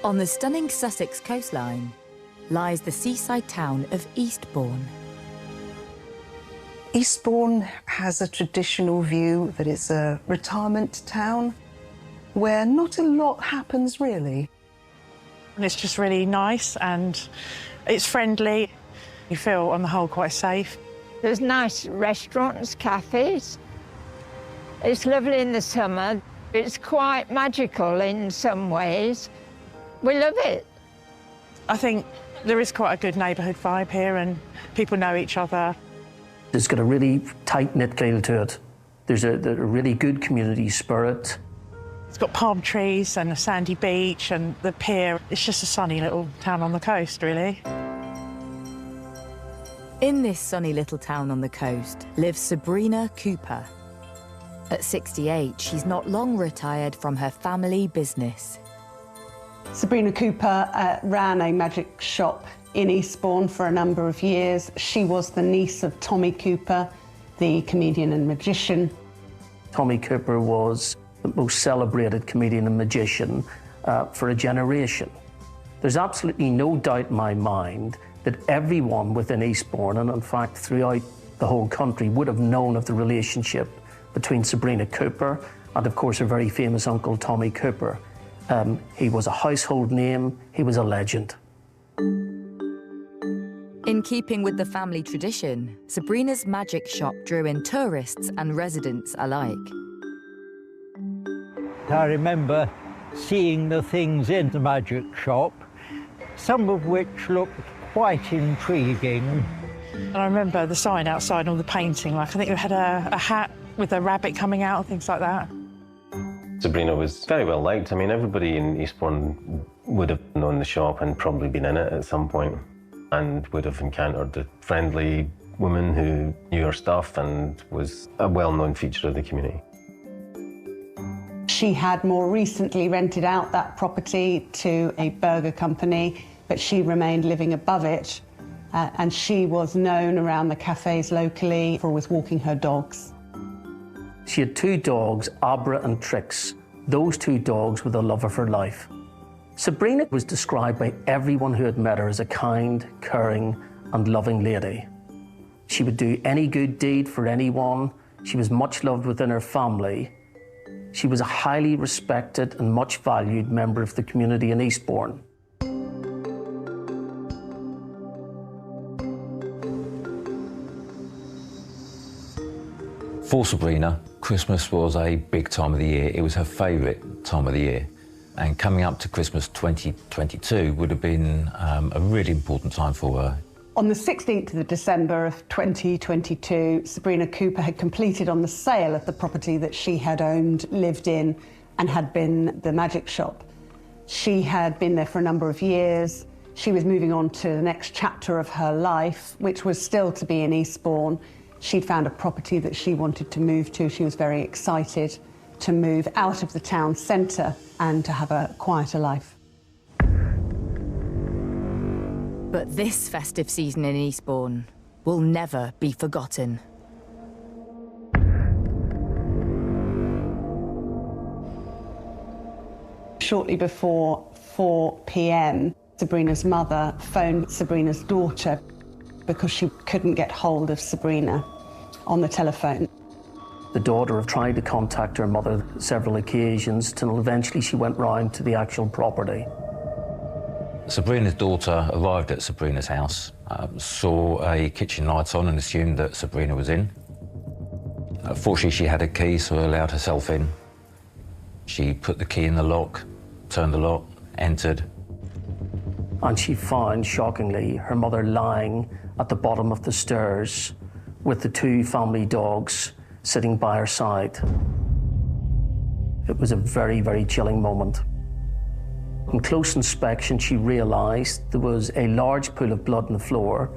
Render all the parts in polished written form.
On the stunning Sussex coastline lies the seaside town of Eastbourne. Eastbourne has a traditional view that it's a retirement town where not a lot happens, really. And it's just really nice and it's friendly. You feel, on the whole, quite safe. There's nice restaurants, cafes. It's lovely in the summer. It's quite magical in some ways. We love it. I think there is quite a good neighbourhood vibe here and people know each other. It's got a really tight-knit feel to it. There's a really good community spirit. It's got palm trees and a sandy beach and the pier. It's just a sunny little town on the coast, really. In this sunny little town on the coast lives Sabrina Cooper. At 68, she's not long retired from her family business. Sabrina Cooper ran a magic shop in Eastbourne for a number of years. She was the niece of Tommy Cooper, the comedian and magician. Tommy Cooper was the most celebrated comedian and magician for a generation. There's absolutely no doubt in my mind that everyone within Eastbourne, and in fact throughout the whole country, would have known of the relationship between Sabrina Cooper and, of course, her very famous uncle, Tommy Cooper. He was a household name, he was a legend. In keeping with the family tradition, Sabrina's magic shop drew in tourists and residents alike. I remember seeing the things in the magic shop, some of which looked quite intriguing. And I remember the sign outside and all the painting, like I think it had a hat with a rabbit coming out and things like that. Sabrina was very well liked. I mean, everybody in Eastbourne would have known the shop and probably been in it at some point and would have encountered a friendly woman who knew her stuff and was a well-known feature of the community. She had more recently rented out that property to a burger company, but she remained living above it, and she was known around the cafes locally for always walking her dogs. She had two dogs, Abra and Trix. Those two dogs were the love of her life. Sabrina was described by everyone who had met her as a kind, caring and loving lady. She would do any good deed for anyone. She was much loved within her family. She was a highly respected and much valued member of the community in Eastbourne. For Sabrina, Christmas was a big time of the year. It was her favourite time of the year. And coming up to Christmas 2022 would have been a really important time for her. On the 16th of December of 2022, Sabrina Cooper had completed on the sale of the property that she had owned, lived in, and had been the magic shop. She had been there for a number of years. She was moving on to the next chapter of her life, which was still to be in Eastbourne. She'd found a property that she wanted to move to. She was very excited to move out of the town centre and to have a quieter life. But this festive season in Eastbourne will never be forgotten. Shortly before 4 p.m, Sabrina's mother phoned Sabrina's daughter because she couldn't get hold of Sabrina on the telephone. The daughter had tried to contact her mother several occasions till eventually she went round to the actual property. Sabrina's daughter arrived at Sabrina's house, saw a kitchen light on and assumed that Sabrina was in. Fortunately, she had a key, so allowed herself in. She put the key in the lock, turned the lock, entered. And she found, shockingly, her mother lying at the bottom of the stairs with the two family dogs sitting by her side. It was a very, very chilling moment. On close inspection, she realised there was a large pool of blood on the floor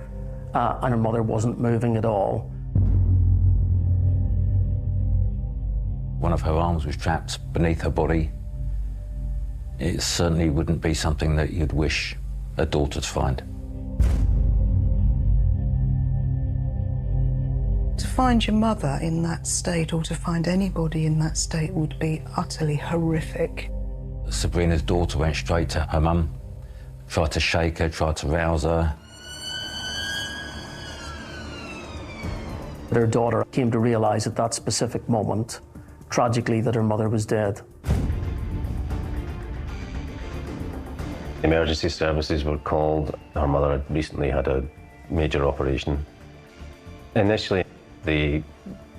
and her mother wasn't moving at all. One of her arms was trapped beneath her body. It certainly wouldn't be something that you'd wish a daughter to find. To find your mother in that state, or to find anybody in that state, would be utterly horrific. Sabrina's daughter went straight to her mum, tried to shake her, tried to rouse her. Her daughter came to realise at that specific moment, tragically, that her mother was dead. Emergency services were called. Her mother had recently had a major operation. Initially, the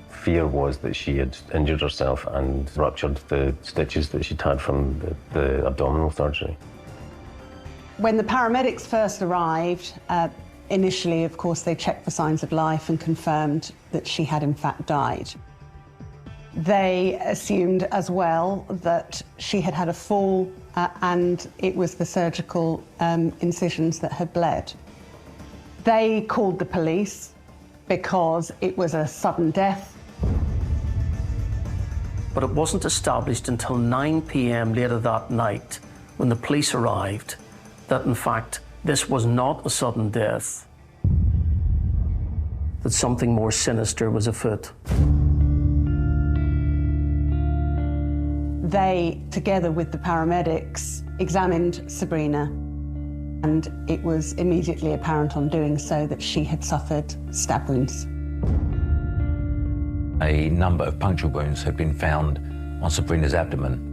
fear was that she had injured herself and ruptured the stitches that she'd had from the abdominal surgery. When the paramedics first arrived, initially, of course, they checked for signs of life and confirmed that she had in fact died. They assumed as well that she had had a fall and it was the surgical incisions that had bled. They called the police because it was a sudden death. But it wasn't established until 9 p.m. later that night, when the police arrived, that in fact this was not a sudden death, that something more sinister was afoot. They, together with the paramedics, examined Sabrina, and it was immediately apparent on doing so that she had suffered stab wounds. A number of puncture wounds had been found on Sabrina's abdomen.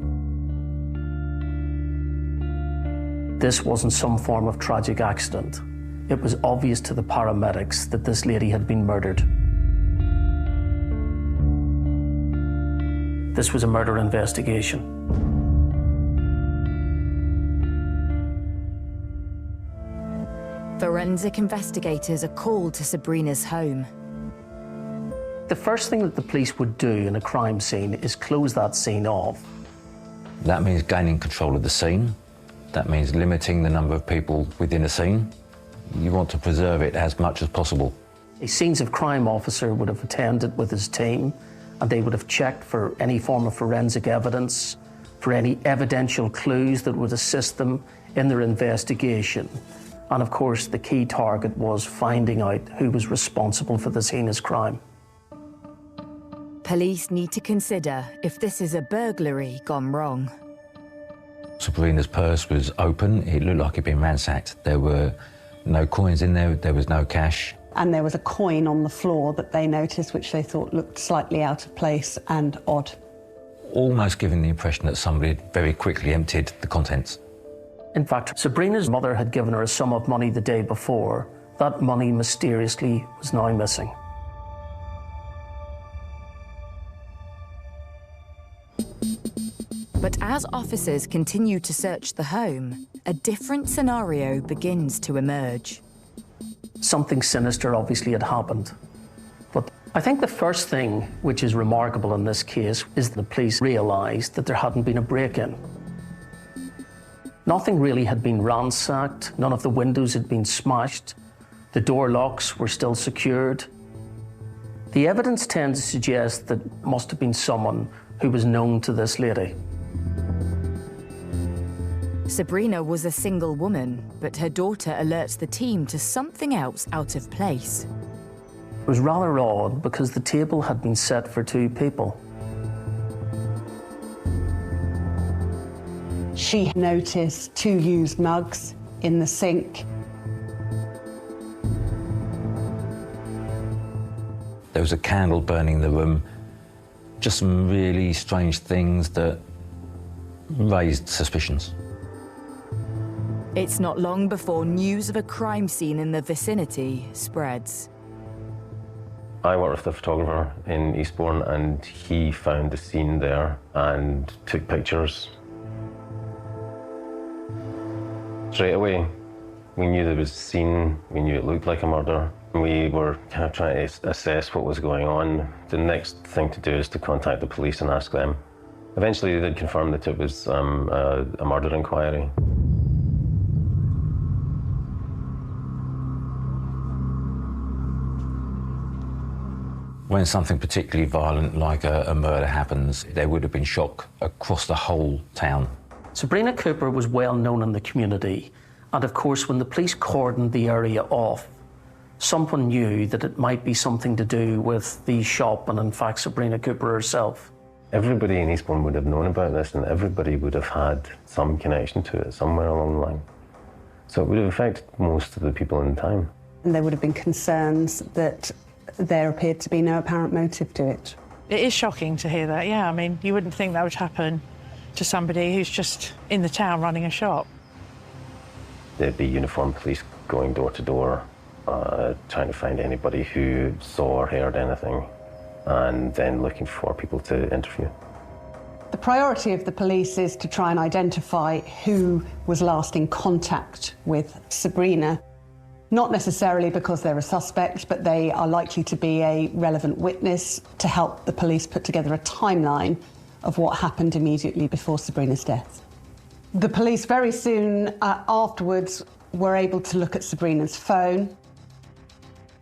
This wasn't some form of tragic accident. It was obvious to the paramedics that this lady had been murdered. This was a murder investigation. Forensic investigators are called to Sabrina's home. The first thing that the police would do in a crime scene is close that scene off. That means gaining control of the scene. That means limiting the number of people within a scene. You want to preserve it as much as possible. A scenes of crime officer would have attended with his team, and they would have checked for any form of forensic evidence, for any evidential clues that would assist them in their investigation. And of course, the key target was finding out who was responsible for this heinous crime. Police need to consider if this is a burglary gone wrong. Sabrina's purse was open. It looked like it'd been ransacked. There were no coins in there. There was no cash. And there was a coin on the floor that they noticed, which they thought looked slightly out of place and odd. Almost giving the impression that somebody had very quickly emptied the contents. In fact, Sabrina's mother had given her a sum of money the day before. That money mysteriously was now missing. But as officers continue to search the home, a different scenario begins to emerge. Something sinister obviously had happened. But I think the first thing which is remarkable in this case is the police realised that there hadn't been a break-in. Nothing really had been ransacked, none of the windows had been smashed, the door locks were still secured. The evidence tends to suggest that it must have been someone who was known to this lady. Sabrina was a single woman, but her daughter alerts the team to something else out of place. It was rather odd because the table had been set for 2 people. She noticed 2 used mugs in the sink. There was a candle burning in the room. Just some really strange things that raised suspicions. It's not long before news of a crime scene in the vicinity spreads. I worked with a photographer in Eastbourne and he found the scene there and took pictures. Straight away, we knew there was a scene, we knew it looked like a murder. We were kind of trying to assess what was going on. The next thing to do is to contact the police and ask them. Eventually they did confirm that it was a murder inquiry. When something particularly violent like a murder happens, there would have been shock across the whole town. Sabrina Cooper was well known in the community, and of course when the police cordoned the area off, someone knew that it might be something to do with the shop and in fact Sabrina Cooper herself. Everybody in Eastbourne would have known about this, and everybody would have had some connection to it somewhere along the line. So it would have affected most of the people in town. And there would have been concerns that there appeared to be no apparent motive to it. It is shocking to hear that, yeah. I mean, you wouldn't think that would happen to somebody who's just in the town running a shop. There'd be uniformed police going door to door, trying to find anybody who saw or heard anything, and then looking for people to interview. The priority of the police is to try and identify who was last in contact with Sabrina, not necessarily because they're a suspect, but they are likely to be a relevant witness to help the police put together a timeline of what happened immediately before Sabrina's death. The police very soon afterwards were able to look at Sabrina's phone.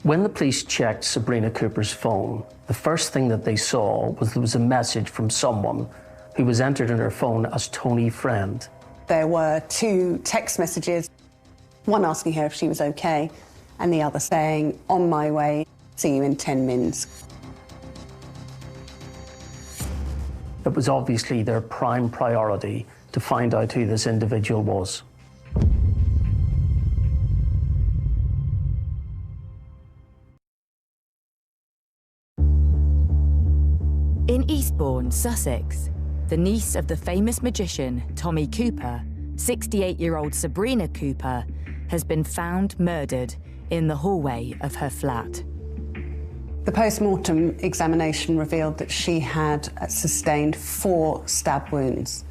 When the police checked Sabrina Cooper's phone, the first thing that they saw was there was a message from someone who was entered in her phone as Tony Friend. There were 2 text messages, one asking her if she was okay, and the other saying, "On my way, see you in 10 mins." It was obviously their prime priority to find out who this individual was. In Eastbourne, Sussex, the niece of the famous magician Tommy Cooper, 68-year-old Sabrina Cooper, has been found murdered in the hallway of her flat. The post-mortem examination revealed that she had sustained 4 stab wounds.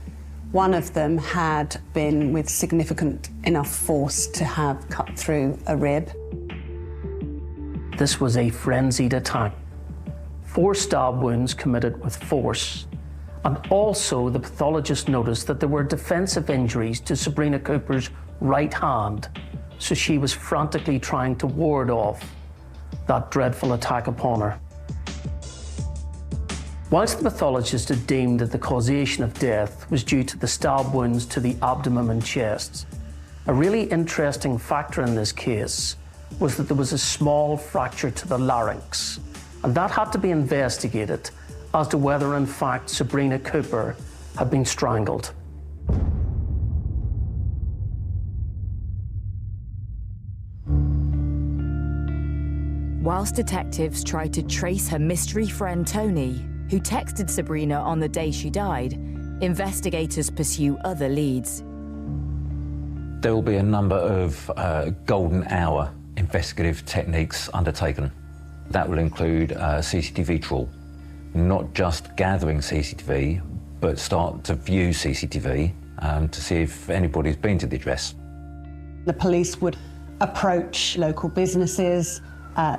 One of them had been with significant enough force to have cut through a rib. This was a frenzied attack. 4 stab wounds committed with force. And also, the pathologist noticed that there were defensive injuries to Sabrina Cooper's right hand, so she was frantically trying to ward off that dreadful attack upon her. Whilst the pathologist had deemed that the causation of death was due to the stab wounds to the abdomen and chest, a really interesting factor in this case was that there was a small fracture to the larynx, and that had to be investigated as to whether in fact Sabrina Cooper had been strangled. Whilst detectives tried to trace her mystery friend Tony, who texted Sabrina on the day she died, investigators pursue other leads. There will be a number of golden hour investigative techniques undertaken. That will include CCTV trawl, not just gathering CCTV, but start to view CCTV to see if anybody's been to the address. The police would approach local businesses,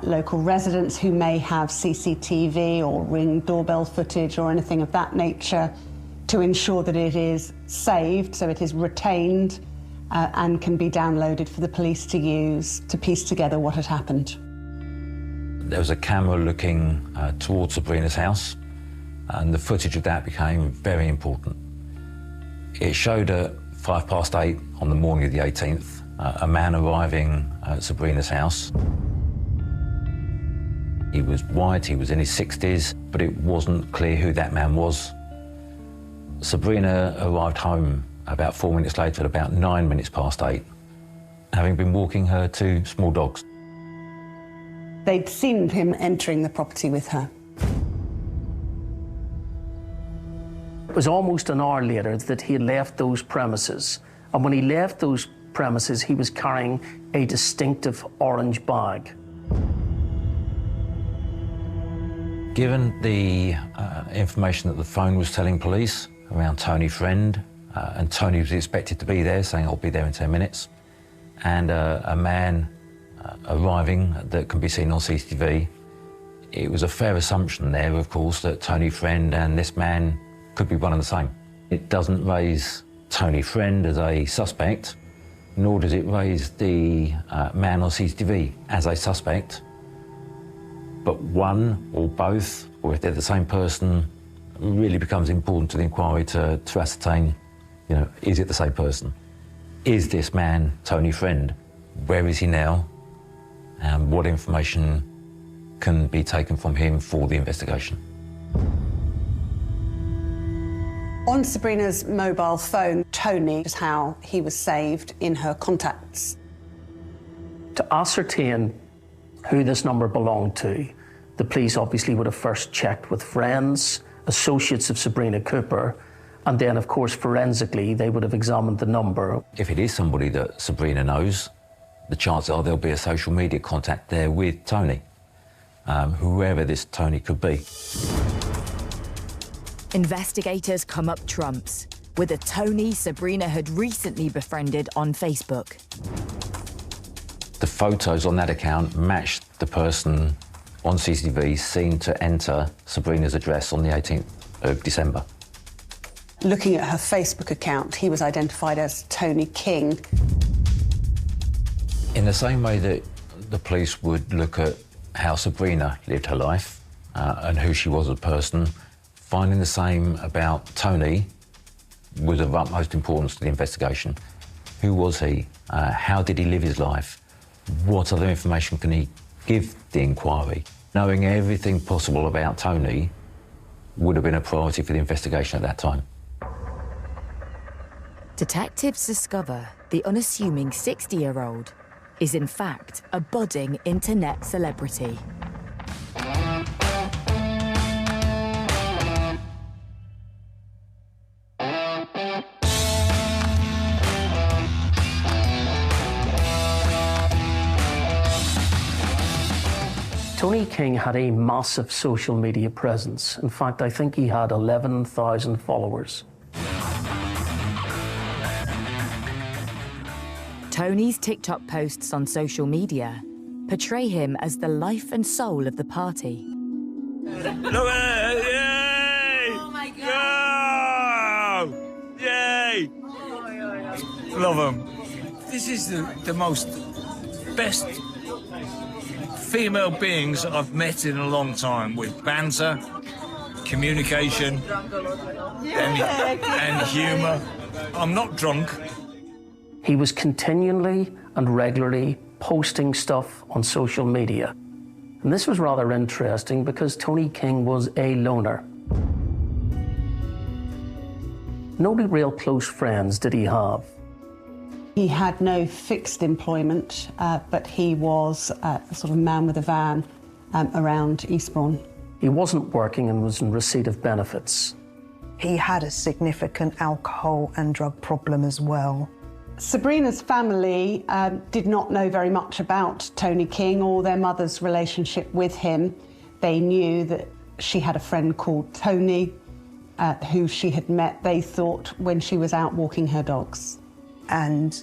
local residents who may have CCTV or Ring doorbell footage or anything of that nature to ensure that it is saved, so it is retained and can be downloaded for the police to use to piece together what had happened. There was a camera looking towards Sabrina's house, and the footage of that became very important. It showed at 8:05 on the morning of the 18th, a man arriving at Sabrina's house. He was white, he was in his 60s, but it wasn't clear who that man was. Sabrina arrived home about 4 minutes later at about 8:09, having been walking her 2 small dogs. They'd seen him entering the property with her. It was almost an hour later that he had left those premises, and when he left those premises, he was carrying a distinctive orange bag. Given the information that the phone was telling police around Tony Friend, and Tony was expected to be there, saying, "I'll be there in 10 minutes," and a man arriving that can be seen on CCTV, it was a fair assumption there, of course, that Tony Friend and this man could be one and the same. It doesn't raise Tony Friend as a suspect, nor does it raise the man on CCTV as a suspect, but one or both, or if they're the same person, really becomes important to the inquiry to ascertain, is it the same person? Is this man Tony Friend? Where is he now? And what information can be taken from him for the investigation? On Sabrina's mobile phone, Tony is how he was saved in her contacts. To ascertain who this number belonged to, the police obviously would have first checked with friends, associates of Sabrina Cooper, and then, of course, forensically, they would have examined the number. If it is somebody that Sabrina knows, the chances are there'll be a social media contact there with Tony, whoever this Tony could be. Investigators come up trumps with a Tony Sabrina had recently befriended on Facebook. The photos on that account matched the person on CCTV seen to enter Sabrina's address on the 18th of December. Looking at her Facebook account, he was identified as Tony King. In the same way that the police would look at how Sabrina lived her life and who she was as a person, finding the same about Tony was of utmost importance to the investigation. Who was he? How did he live his life? What other information can he give the inquiry? Knowing everything possible about Tony would have been a priority for the investigation at that time. Detectives discover the unassuming 60-year-old is in fact a budding internet celebrity. Tony King had a massive social media presence. In fact, I think he had 11,000 followers. Tony's TikTok posts on social media portray him as the life and soul of the party. Look at it! Yay! Oh my God! Go! Yay! Love him. This is the most best female beings I've met in a long time, with banter, communication, and humour. I'm not drunk. He was continually and regularly posting stuff on social media. And this was rather interesting because Tony King was a loner. No real close friends did he have. He had no fixed employment, but he was a sort of man with a van around Eastbourne. He wasn't working and was in receipt of benefits. He had a significant alcohol and drug problem as well. Sabrina's family did not know very much about Tony King or their mother's relationship with him. They knew that she had a friend called Tony, who she had met, they thought, when she was out walking her dogs. And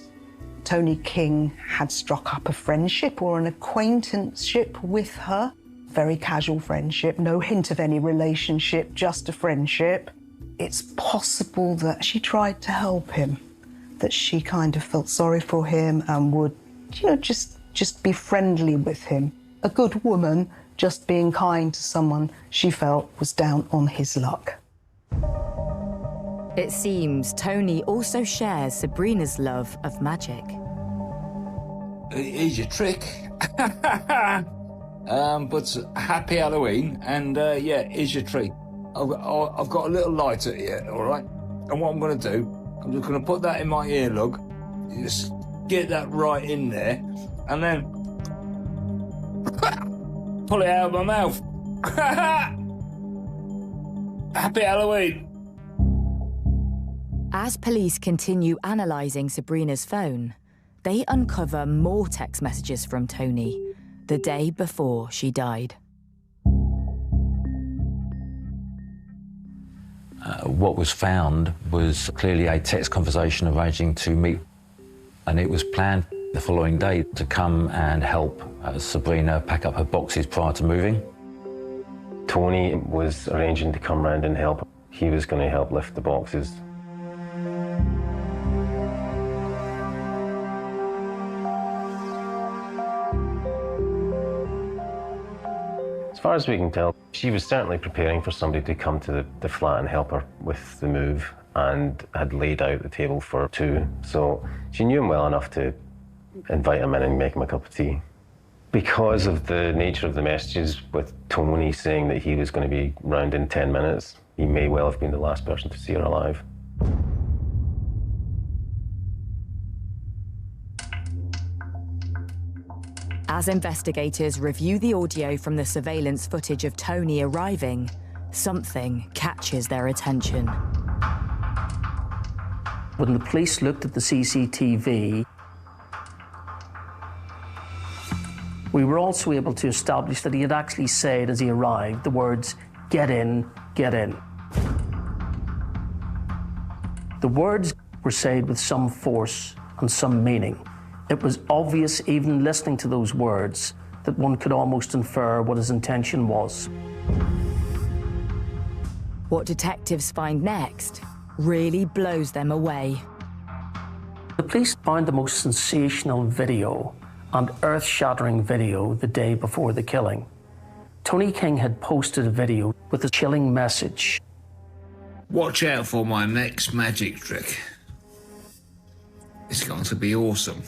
Tony King had struck up a friendship or an acquaintanceship with her. Very casual friendship, no hint of any relationship, just a friendship. It's possible that she tried to help him, that she kind of felt sorry for him and would, you know, just be friendly with him. A good woman just being kind to someone she felt was down on his luck. It seems Tony also shares Sabrina's love of magic. Here's your trick. But happy Halloween, and yeah, here's your treat. I've got a little lighter here, all right? And what I'm going to do, I'm just going to put that in my earlug, just get that right in there, and then pull it out of my mouth. Happy Halloween. As police continue analysing Sabrina's phone, they uncover more text messages from Tony the day before she died. What was found was clearly a text conversation arranging to meet, and it was planned the following day to come and help Sabrina pack up her boxes prior to moving. Tony was arranging to come round and help. He was going to help lift the boxes. As far as we can tell, she was certainly preparing for somebody to come to the flat and help her with the move, and had laid out the table for two. So she knew him well enough to invite him in and make him a cup of tea. Because of the nature of the messages with Tony saying that he was going to be round in 10 minutes, He may well have been the last person to see her alive. As investigators review the audio from the surveillance footage of Tony arriving, something catches their attention. When the police looked at the CCTV, we were also able to establish that he had actually said as he arrived the words, "Get in, get in." The words were said with some force and some meaning. It was obvious, even listening to those words, that one could almost infer what his intention was. What detectives find next really blows them away. The police found the most sensational video and earth-shattering video the day before the killing. Tony King had posted a video with a chilling message. Watch out for my next magic trick. It's going to be awesome.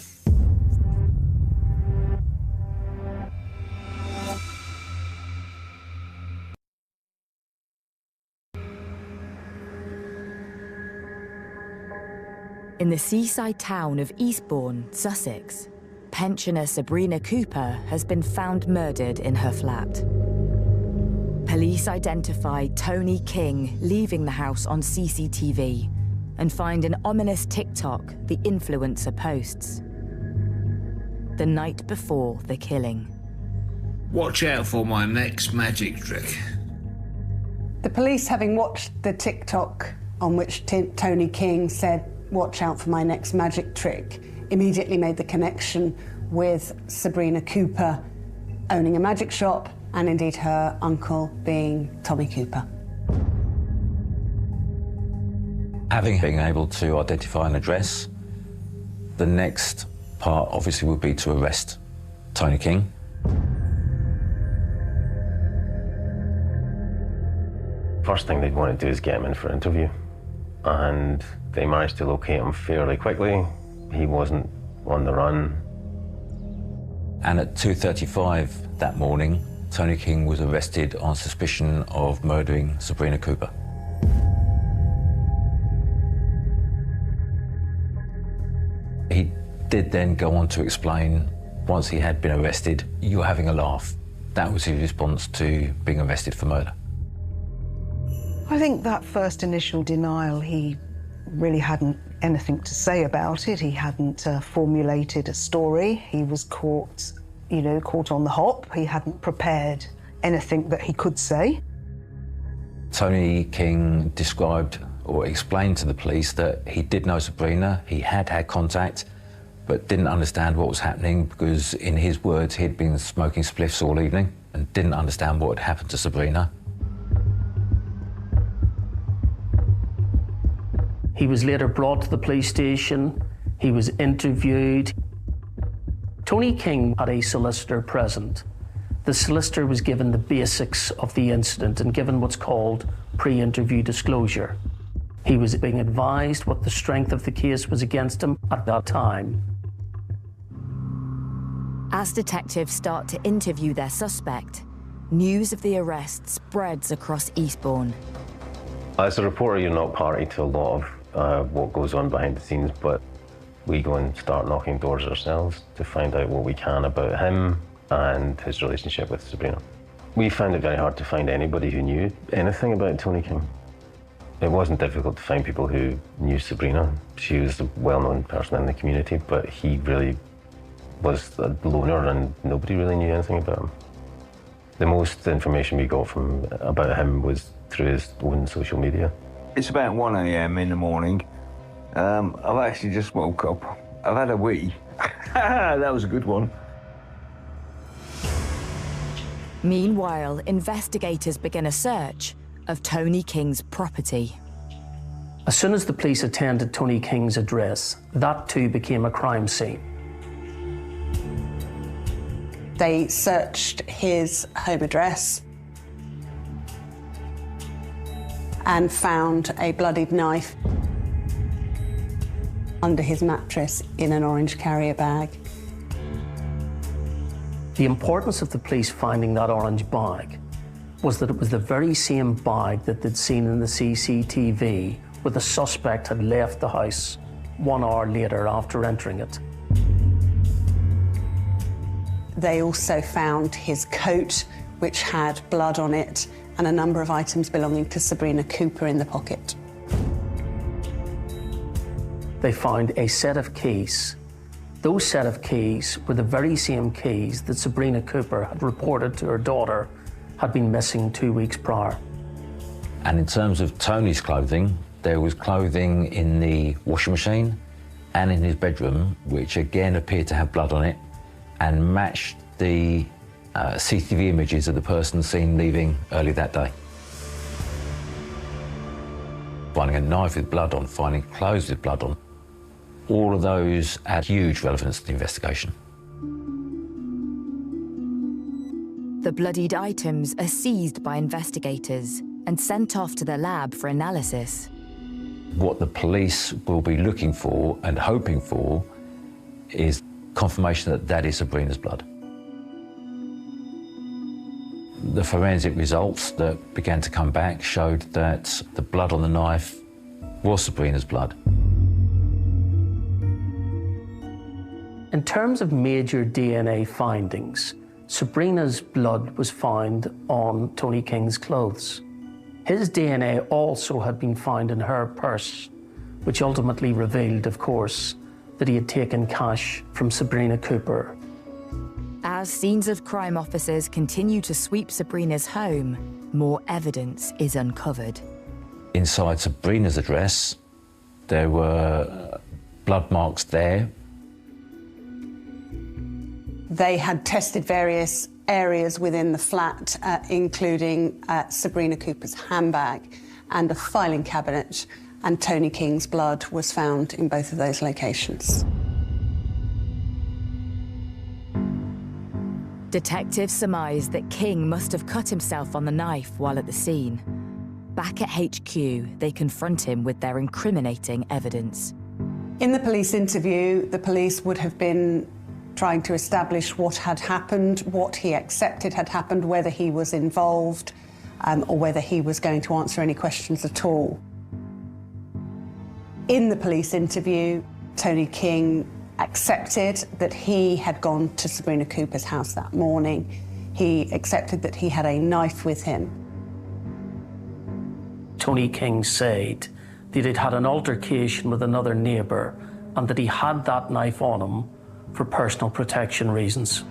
In the seaside town of Eastbourne, Sussex, pensioner Sabrina Cooper has been found murdered in her flat. Police identified Tony King leaving the house on CCTV and find an ominous TikTok the influencer posts. The night before the killing. Watch out for my next magic trick. The police, having watched the TikTok on which Tony King said, "Watch out for my next magic trick," immediately made the connection with Sabrina Cooper owning a magic shop and indeed her uncle being Tommy Cooper. Having been able to identify an address, the next part obviously would be to arrest Tony King. First thing they'd want to do is get him in for an interview. And they managed to locate him fairly quickly. He wasn't on the run. And at 2:35 that morning, Tony King was arrested on suspicion of murdering Sabrina Cooper. He did then go on to explain, once he had been arrested, "You're having a laugh." That was his response to being arrested for murder. I think that first initial denial, he really hadn't anything to say about it. He hadn't formulated a story. He was caught, caught on the hop. He hadn't prepared anything that he could say. Tony King described or explained to the police that he did know Sabrina, he had had contact, but didn't understand what was happening because, in his words, he'd been smoking spliffs all evening and didn't understand what had happened to Sabrina. He was later brought to the police station. He was interviewed. Tony King had a solicitor present. The solicitor was given the basics of the incident and given what's called pre-interview disclosure. He was being advised what the strength of the case was against him at that time. As detectives start to interview their suspect, news of the arrest spreads across Eastbourne. As a reporter, you're not party to a lot of what goes on behind the scenes, but we go and start knocking doors ourselves to find out what we can about him and his relationship with Sabrina. We found it very hard to find anybody who knew anything about Tony King. It wasn't difficult to find people who knew Sabrina. She was a well-known person in the community, but he really was a loner and nobody really knew anything about him. The most information we got about him was through his own social media. It's about 1 a.m. in the morning. I've actually just woke up. I've had a wee. That was a good one. Meanwhile, investigators begin a search of Tony King's property. As soon as the police attended Tony King's address, that too became a crime scene. They searched his home address and found a bloodied knife under his mattress in an orange carrier bag. The importance of the police finding that orange bag was that it was the very same bag that they'd seen in the CCTV where the suspect had left the house 1 hour later after entering it. They also found his coat, which had blood on it, and a number of items belonging to Sabrina Cooper in the pocket. They found a set of keys. Those set of keys were the very same keys that Sabrina Cooper had reported to her daughter had been missing 2 weeks prior. And in terms of Tony's clothing, there was clothing in the washing machine and in his bedroom, which again appeared to have blood on it and matched the CCTV images of the person seen leaving early that day. Finding a knife with blood on, finding clothes with blood on, all of those had huge relevance to the investigation. The bloodied items are seized by investigators and sent off to the lab for analysis. What the police will be looking for and hoping for is confirmation that that is Sabrina's blood. The forensic results that began to come back showed that the blood on the knife was Sabrina's blood. In terms of major DNA findings, Sabrina's blood was found on Tony King's clothes. His DNA also had been found in her purse, which ultimately revealed, of course, that he had taken cash from Sabrina Cooper. As scenes of crime officers continue to sweep Sabrina's home, more evidence is uncovered. Inside Sabrina's address, there were blood marks there. They had tested various areas within the flat, including Sabrina Cooper's handbag and a filing cabinet, and Tony King's blood was found in both of those locations. Detectives surmise that King must have cut himself on the knife while at the scene. Back at HQ, they confront him with their incriminating evidence. In the police interview, the police would have been trying to establish what had happened, what he accepted had happened, whether he was involved, or whether he was going to answer any questions at all. In the police interview, Tony King accepted that he had gone to Sabrina Cooper's house that morning. He accepted that he had a knife with him. Tony King said that he'd had an altercation with another neighbour and that he had that knife on him for personal protection reasons.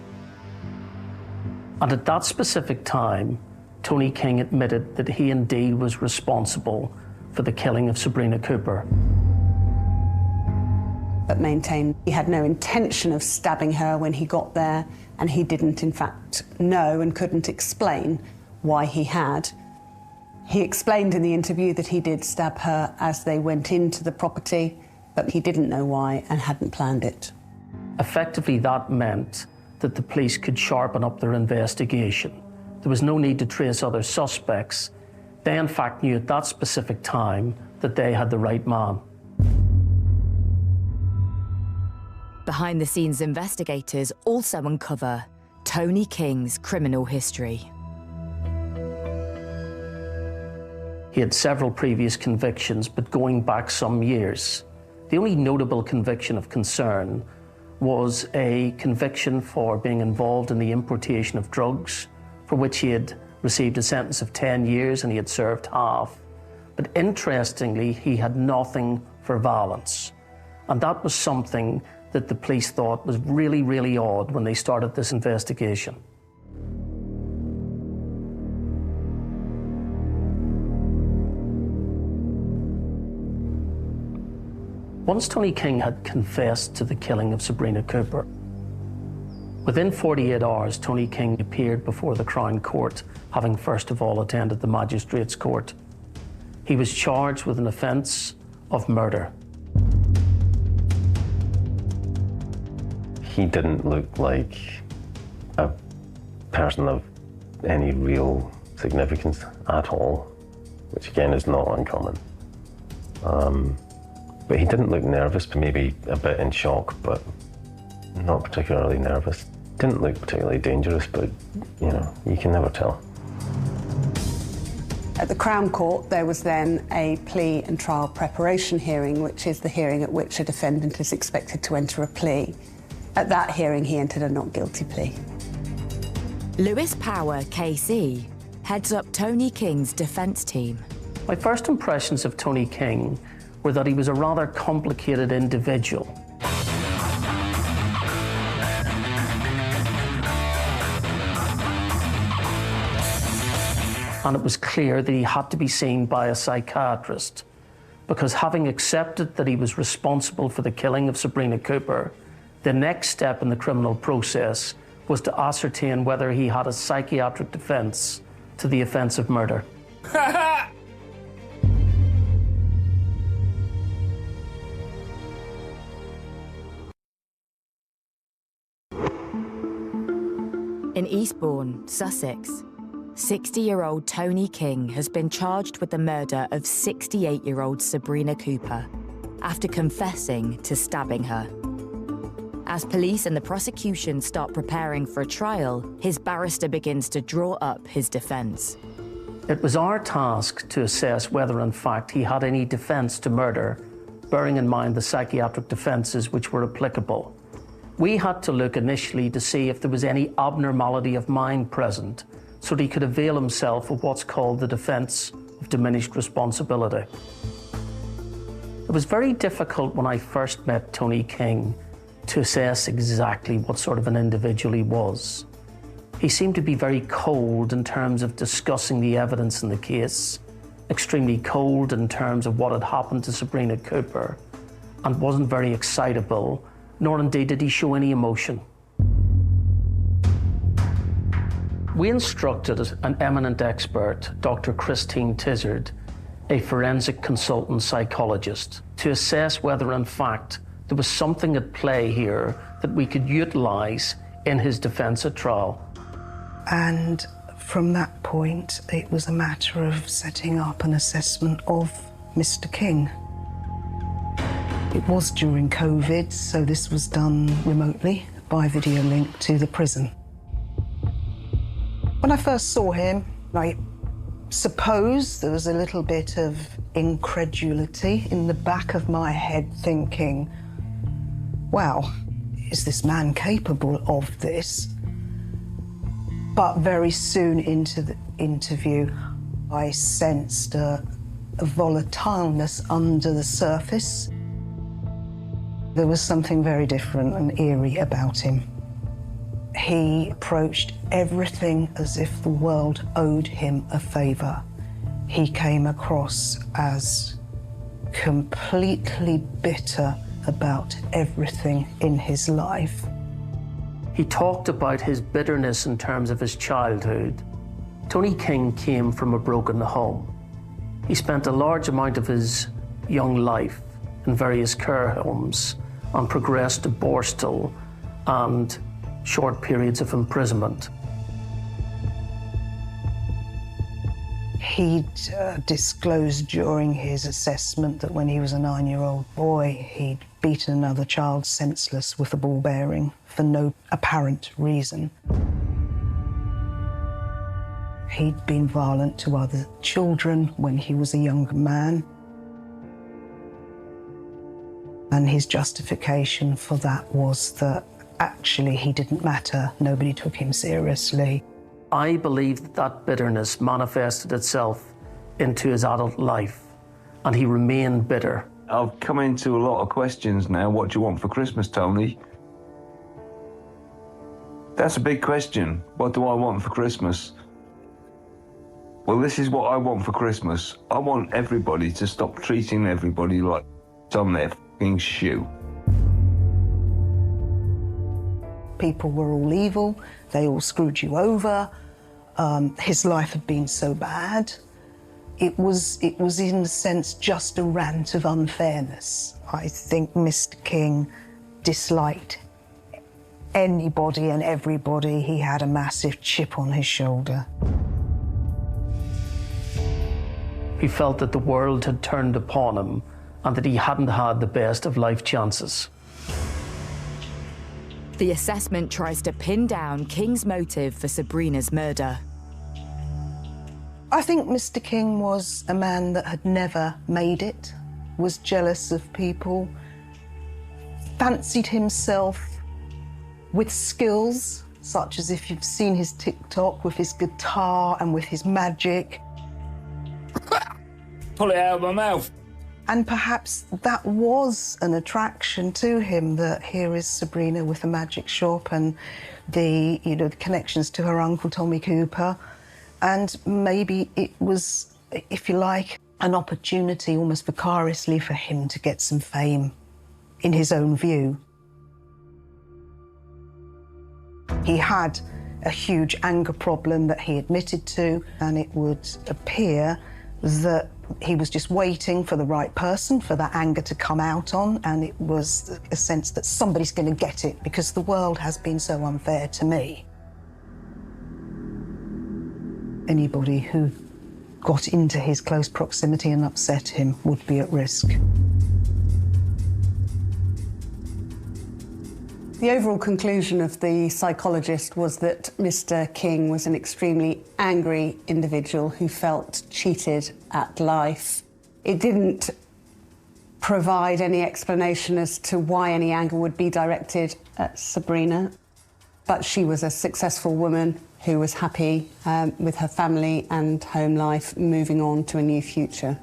And at that specific time, Tony King admitted that he indeed was responsible for the killing of Sabrina Cooper. But maintained he had no intention of stabbing her when he got there, and he didn't in fact know and couldn't explain why he had. He explained in the interview that he did stab her as they went into the property, but he didn't know why and hadn't planned it. Effectively, that meant that the police could sharpen up their investigation. There was no need to trace other suspects. They, in fact, knew at that specific time that they had the right man. Behind-the-scenes investigators also uncover Tony King's criminal history. He had several previous convictions, but going back some years. The only notable conviction of concern was a conviction for being involved in the importation of drugs, for which he had received a sentence of 10 years and he had served half. But interestingly, he had nothing for violence. And that was something that the police thought was really, really odd when they started this investigation. Once Tony King had confessed to the killing of Sabrina Cooper, within 48 hours, Tony King appeared before the Crown Court, having first of all attended the Magistrates' Court. He was charged with an offence of murder. He didn't look like a person of any real significance at all, which again is not uncommon. But he didn't look nervous, maybe a bit in shock, but not particularly nervous. Didn't look particularly dangerous, but, you know, you can never tell. At the Crown Court, there was then a plea and trial preparation hearing, which is the hearing at which a defendant is expected to enter a plea. At that hearing, he entered a not guilty plea. Lewis Power, KC, heads up Tony King's defence team. My first impressions of Tony King were that he was a rather complicated individual. And it was clear that he had to be seen by a psychiatrist, because having accepted that he was responsible for the killing of Sabrina Cooper, the next step in the criminal process was to ascertain whether he had a psychiatric defence to the offence of murder. In Eastbourne, Sussex, 60-year-old Tony King has been charged with the murder of 68-year-old Sabrina Cooper after confessing to stabbing her. As police and the prosecution start preparing for a trial, his barrister begins to draw up his defence. It was our task to assess whether, in fact, he had any defence to murder, bearing in mind the psychiatric defences which were applicable. We had to look initially to see if there was any abnormality of mind present, so that he could avail himself of what's called the defence of diminished responsibility. It was very difficult when I first met Tony King to assess exactly what sort of an individual he was. He seemed to be very cold in terms of discussing the evidence in the case, extremely cold in terms of what had happened to Sabrina Cooper, and wasn't very excitable, nor indeed did he show any emotion. We instructed an eminent expert, Dr. Christine Tizard, a forensic consultant psychologist, to assess whether, in fact, there was something at play here that we could utilise in his defence at trial. And from that point, it was a matter of setting up an assessment of Mr. King. It was during COVID, so this was done remotely by video link to the prison. When I first saw him, I suppose there was a little bit of incredulity in the back of my head, thinking, wow, is this man capable of this? But very soon into the interview, I sensed a volatileness under the surface. There was something very different and eerie about him. He approached everything as if the world owed him a favour. He came across as completely bitter about everything in his life. He talked about his bitterness in terms of his childhood. Tony King came from a broken home. He spent a large amount of his young life in various care homes and progressed to Borstal and short periods of imprisonment. He'd disclosed during his assessment that when he was a 9-year-old boy, he'd beaten another child senseless with a ball bearing for no apparent reason. He'd been violent to other children when he was a younger man. And his justification for that was that actually he didn't matter, nobody took him seriously. I believe that that bitterness manifested itself into his adult life, and he remained bitter. I've come into a lot of questions now. What do you want for Christmas, Tony? That's a big question. What do I want for Christmas? Well, this is what I want for Christmas. I want everybody to stop treating everybody like it's on their fucking shoe. People were all evil, they all screwed you over. His life had been so bad. It was in a sense just a rant of unfairness. I think Mr. King disliked anybody and everybody. He had a massive chip on his shoulder. He felt that the world had turned upon him and that he hadn't had the best of life chances. The assessment tries to pin down King's motive for Sabrina's murder. I think Mr. King was a man that had never made it, was jealous of people, fancied himself with skills, such as if you've seen his TikTok with his guitar and with his magic. Pull it out of my mouth. And perhaps that was an attraction to him, that here is Sabrina with a magic shop and the connections to her uncle Tommy Cooper. And maybe it was, if you like, an opportunity almost vicariously for him to get some fame in his own view. He had a huge anger problem that he admitted to, and it would appear that he was just waiting for the right person for that anger to come out on, and it was a sense that somebody's going to get it because the world has been so unfair to me. Anybody who got into his close proximity and upset him would be at risk. The overall conclusion of the psychologist was that Mr. King was an extremely angry individual who felt cheated at life. It didn't provide any explanation as to why any anger would be directed at Sabrina, but she was a successful woman who was happy with her family and home life, moving on to a new future.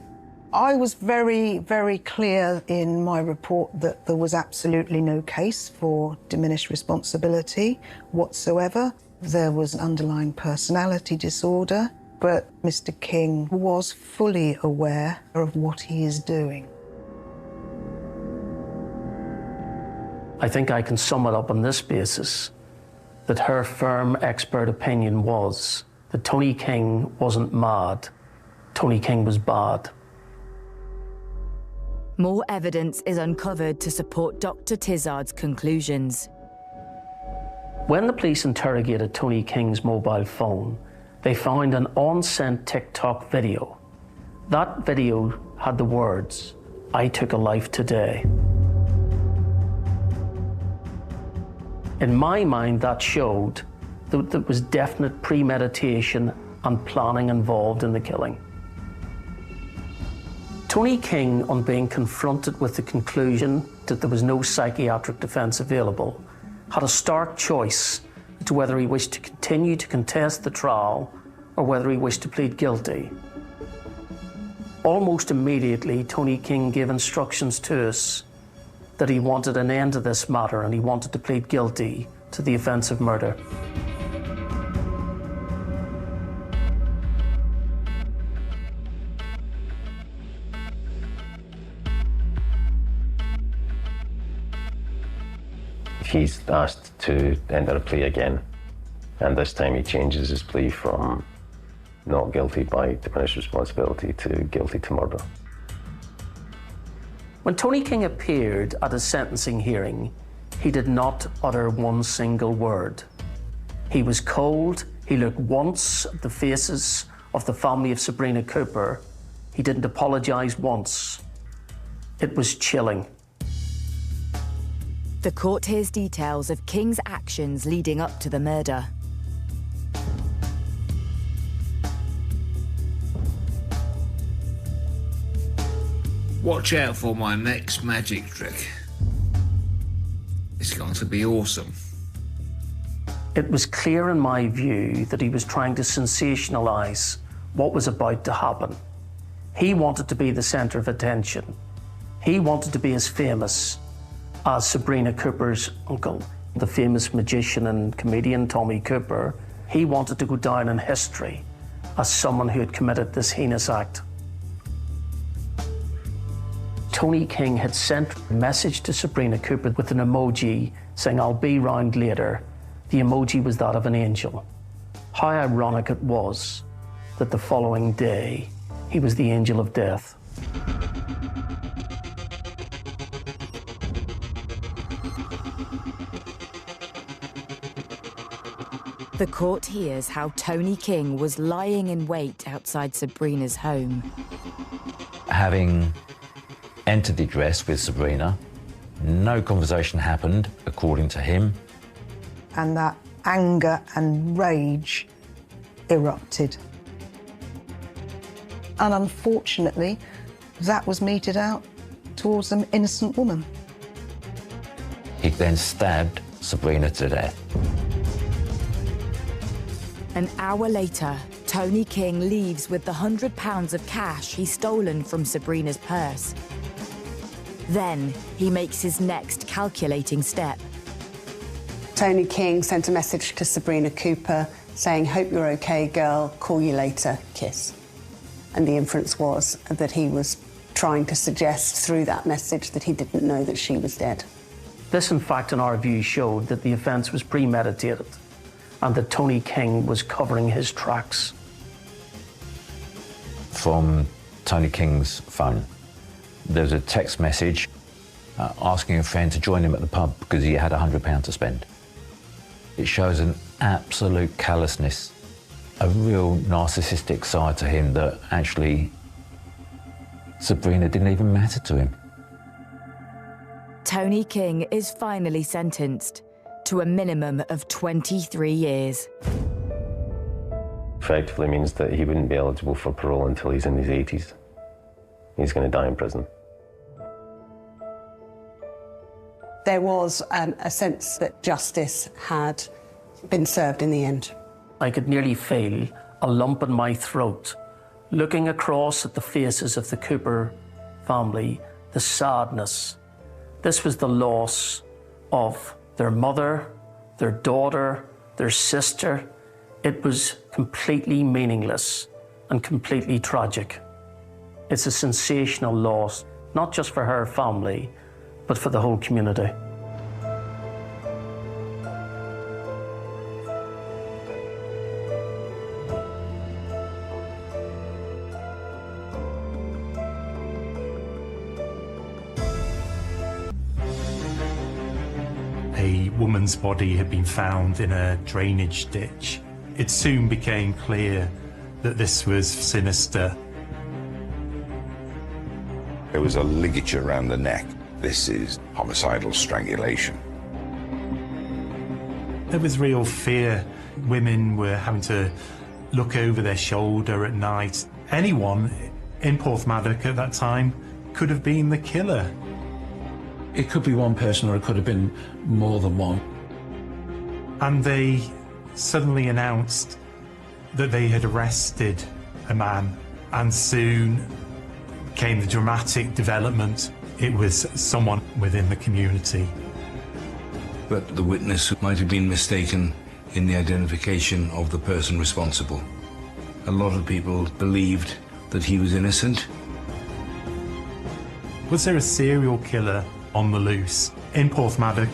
I was very, very clear in my report that there was absolutely no case for diminished responsibility whatsoever. There was an underlying personality disorder, but Mr. King was fully aware of what he is doing. I think I can sum it up on this basis, that her firm expert opinion was that Tony King wasn't mad, Tony King was bad. More evidence is uncovered to support Dr. Tizard's conclusions. When the police interrogated Tony King's mobile phone, they found an unsent TikTok video. That video had the words, "I took a life today." In my mind, that showed that there was definite premeditation and planning involved in the killing. Tony King, on being confronted with the conclusion that there was no psychiatric defence available, had a stark choice as to whether he wished to continue to contest the trial or whether he wished to plead guilty. Almost immediately, Tony King gave instructions to us that he wanted an end to this matter and he wanted to plead guilty to the offence of murder. He's asked to enter a plea again, and this time he changes his plea from not guilty by diminished responsibility to guilty to murder. When Tony King appeared at his sentencing hearing, he did not utter one single word. He was cold. He looked once at the faces of the family of Sabrina Cooper. He didn't apologise once. It was chilling. The court hears details of King's actions leading up to the murder. Watch out for my next magic trick. It's going to be awesome. It was clear in my view that he was trying to sensationalise what was about to happen. He wanted to be the centre of attention. He wanted to be as famous as Sabrina Cooper's uncle, the famous magician and comedian Tommy Cooper. He wanted to go down in history as someone who had committed this heinous act. Tony King had sent a message to Sabrina Cooper with an emoji saying, "I'll be round later." The emoji was that of an angel. How ironic it was that the following day he was the angel of death. The court hears how Tony King was lying in wait outside Sabrina's home. Having entered the address with Sabrina, no conversation happened, according to him. And that anger and rage erupted. And unfortunately, that was meted out towards an innocent woman. He then stabbed Sabrina to death. An hour later, Tony King leaves with the £100 of cash he's stolen from Sabrina's purse. Then he makes his next calculating step. Tony King sent a message to Sabrina Cooper saying, "Hope you're okay, girl, call you later, kiss." And the inference was that he was trying to suggest through that message that he didn't know that she was dead. This, in fact, in our view, showed that the offence was premeditated and that Tony King was covering his tracks. From Tony King's phone, there was a text message asking a friend to join him at the pub because he had £100 to spend. It shows an absolute callousness, a real narcissistic side to him that actually Sabrina didn't even matter to him. Tony King is finally sentenced to a minimum of 23 years. Effectively means that he wouldn't be eligible for parole until he's in his 80s. He's going to die in prison. There was a sense that justice had been served in the end. I could nearly feel a lump in my throat, looking across at the faces of the Cooper family, the sadness. This was the loss of their mother, their daughter, their sister. It was completely meaningless and completely tragic. It's a sensational loss, not just for her family, but for the whole community. A woman's body had been found in a drainage ditch. It soon became clear that this was sinister. There was a ligature around the neck. This is homicidal strangulation. There was real fear. Women were having to look over their shoulder at night. Anyone in Porthmadog at that time could have been the killer. It could be one person or it could have been more than one. And they suddenly announced that they had arrested a man, and soon came the dramatic development. It was someone within the community. But the witness might have been mistaken in the identification of the person responsible. A lot of people believed that he was innocent. Was there a serial killer on the loose in Porthmadog?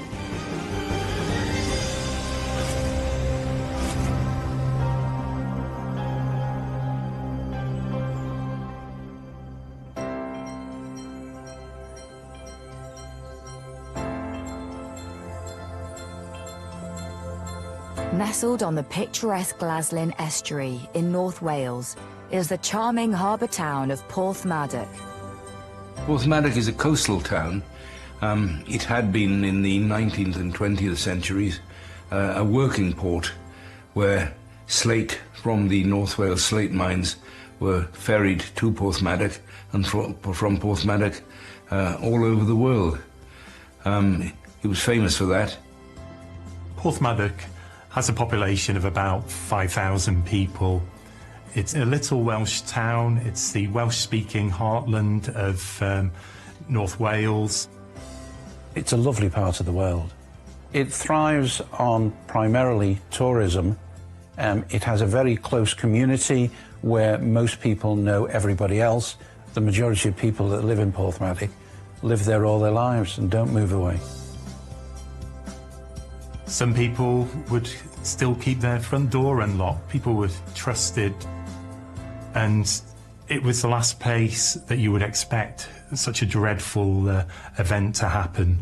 Nestled on the picturesque Glaslyn estuary in North Wales is the charming harbour town of Porthmadog. Porthmadog is a coastal town. It had been in the 19th and 20th centuries a working port where slate from the North Wales slate mines were ferried to Porthmadog and from Porthmadog all over the world. It was famous for that. Porthmadog has a population of about 5,000 people. It's a little Welsh town. It's the Welsh-speaking heartland of North Wales. It's a lovely part of the world. It thrives on primarily tourism. It has a very close community where most people know everybody else. The majority of people that live in Porthmadog live there all their lives and don't move away. Some people would still keep their front door unlocked. People were trusted, and it was the last place that you would expect such a dreadful event to happen.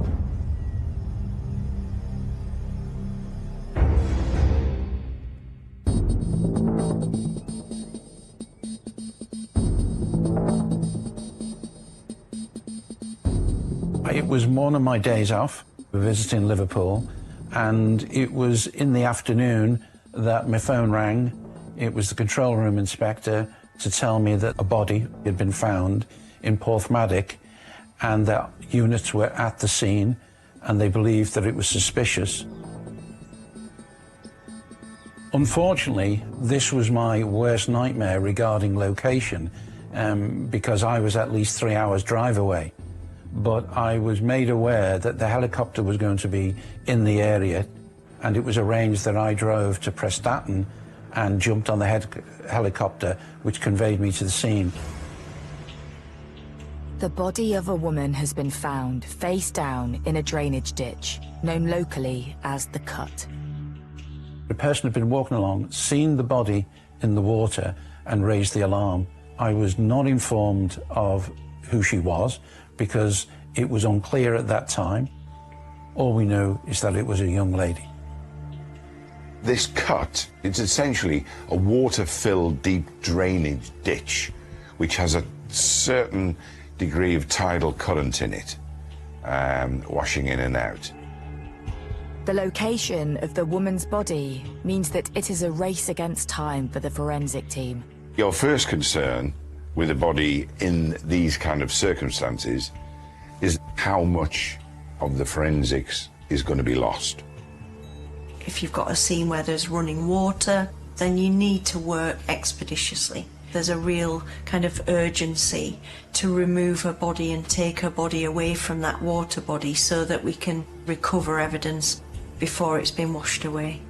It was one of my days off, visiting Liverpool, and it was in the afternoon that my phone rang. It was the control room inspector to tell me that a body had been found in Porthmadog and that units were at the scene and they believed that it was suspicious. Unfortunately, this was my worst nightmare regarding location because I was at least 3 hours drive away. But I was made aware that the helicopter was going to be in the area, and it was arranged that I drove to Prestatyn and jumped on the helicopter, which conveyed me to the scene. The body of a woman has been found face down in a drainage ditch, known locally as the Cut. The person had been walking along, seen the body in the water and raised the alarm. I was not informed of who she was because it was unclear at that time. All we know is that it was a young lady. This cut is essentially a water-filled deep drainage ditch which has a certain degree of tidal current in it, washing in and out. The location of the woman's body means that it is a race against time for the forensic team. Your first concern with a body in these kind of circumstances is how much of the forensics is going to be lost. If you've got a scene where there's running water, then you need to work expeditiously. There's a real kind of urgency to remove her body and take her body away from that water body so that we can recover evidence before it's been washed away.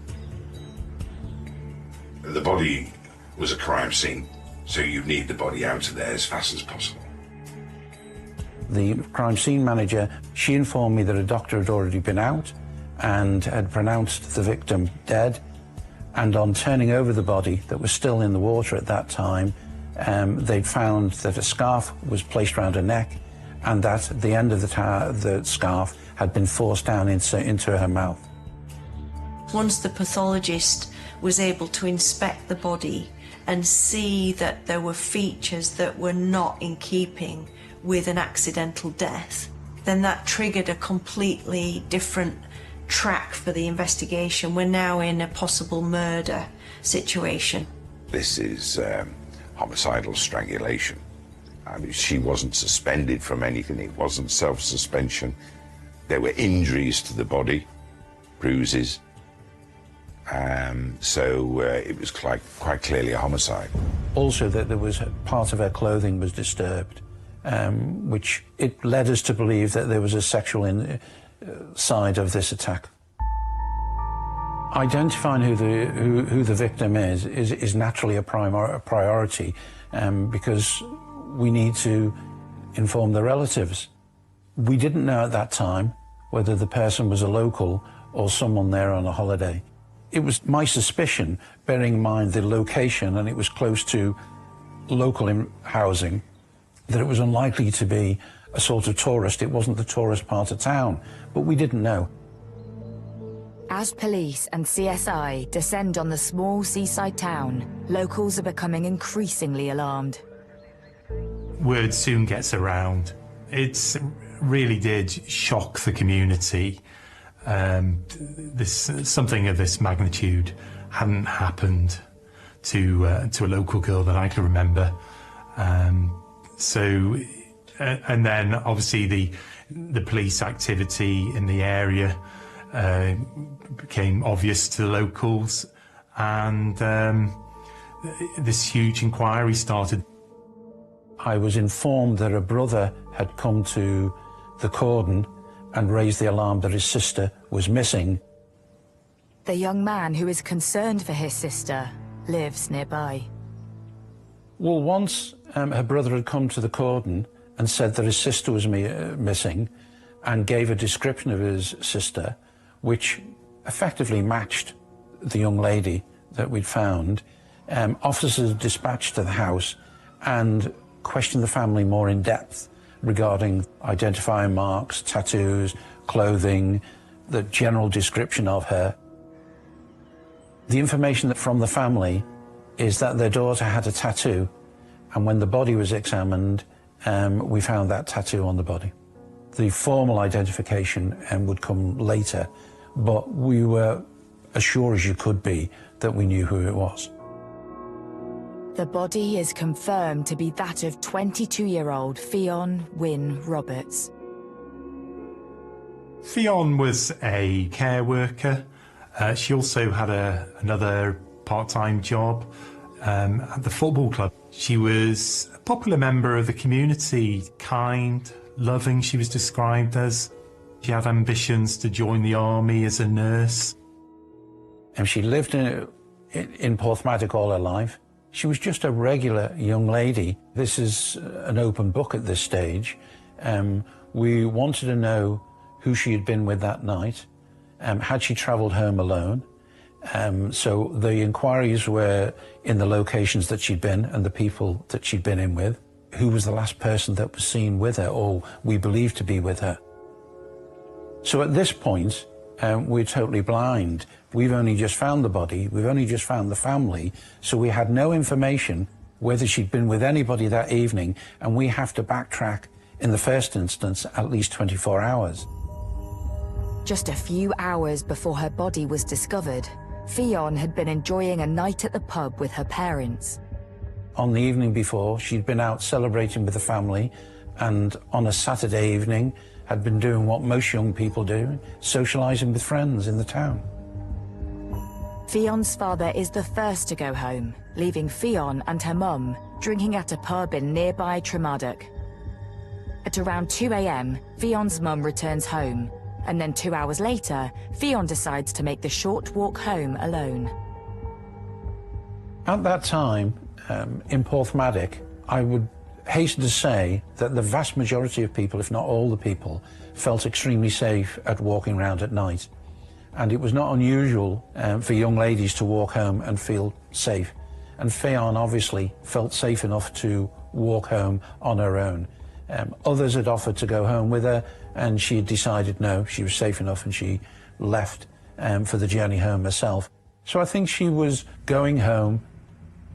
The body was a crime scene, so you need the body out of there as fast as possible. The crime scene manager, she informed me that a doctor had already been out and had pronounced the victim dead. And on turning over the body that was still in the water at that time, they'd found that a scarf was placed around her neck and that the end of the scarf had been forced down into her mouth. Once the pathologist was able to inspect the body and see that there were features that were not in keeping with an accidental death, then that triggered a completely different track for the investigation. We're now in a possible murder situation. This is homicidal strangulation. I mean, she wasn't suspended from anything. It wasn't self-suspension. There were injuries to the body, bruises. So it was quite clearly a homicide. Also that there was part of her clothing was disturbed, which it led us to believe that there was a sexual side of this attack. Identifying who the victim is naturally a priority because we need to inform the relatives. We didn't know at that time whether the person was a local or someone there on a holiday. It was my suspicion, bearing in mind the location, and it was close to local housing, that it was unlikely to be a sort of tourist. It wasn't the tourist part of town, but we didn't know. As police and CSI descend on the small seaside town, locals are becoming increasingly alarmed. Word soon gets around. It really did shock the community. Something of this magnitude hadn't happened to a local girl that I can remember. And then obviously the police activity in the area became obvious to the locals, and this huge inquiry started. I was informed that a brother had come to the cordon and raised the alarm that his sister was missing. The young man who is concerned for his sister lives nearby. Well, once her brother had come to the cordon and said that his sister was missing and gave a description of his sister, which effectively matched the young lady that we'd found, officers dispatched to the house and questioned the family more in depth regarding identifying marks, tattoos, clothing, the general description of her. The information from the family is that their daughter had a tattoo, and when the body was examined, we found that tattoo on the body. The formal identification would come later, but we were as sure as you could be that we knew who it was. The body is confirmed to be that of 22-year-old Fionn Wynne Roberts. Fionn was a care worker. She also had another part-time job at the football club. She was a popular member of the community, kind, loving, she was described as. She had ambitions to join the army as a nurse. And she lived in Porthmadog all her life. She was just a regular young lady. This is an open book at this stage. We wanted to know who she had been with that night. Had she travelled home alone? So the inquiries were in the locations that she'd been and the people that she'd been in with. Who was the last person that was seen with her, or we believed to be with her? So at this point, we're totally blind. We've only just found the body, we've only just found the family, so we had no information whether she'd been with anybody that evening, and we have to backtrack, in the first instance, at least 24 hours. Just a few hours before her body was discovered, Fionn had been enjoying a night at the pub with her parents. On the evening before, she'd been out celebrating with the family, and on a Saturday evening, had been doing what most young people do, socialising with friends in the town. Fionn's father is the first to go home, leaving Fionn and her mum drinking at a pub in nearby Crimewatch. At around 2 a.m, Fionn's mum returns home, and then 2 hours later, Fionn decides to make the short walk home alone. At that time, in Porthmadog, I would hasten to say that the vast majority of people, if not all the people, felt extremely safe at walking around at night. And it was not unusual for young ladies to walk home and feel safe. And Fionn obviously felt safe enough to walk home on her own. Others had offered to go home with her, and she had decided no, she was safe enough, and she left for the journey home herself. So I think she was going home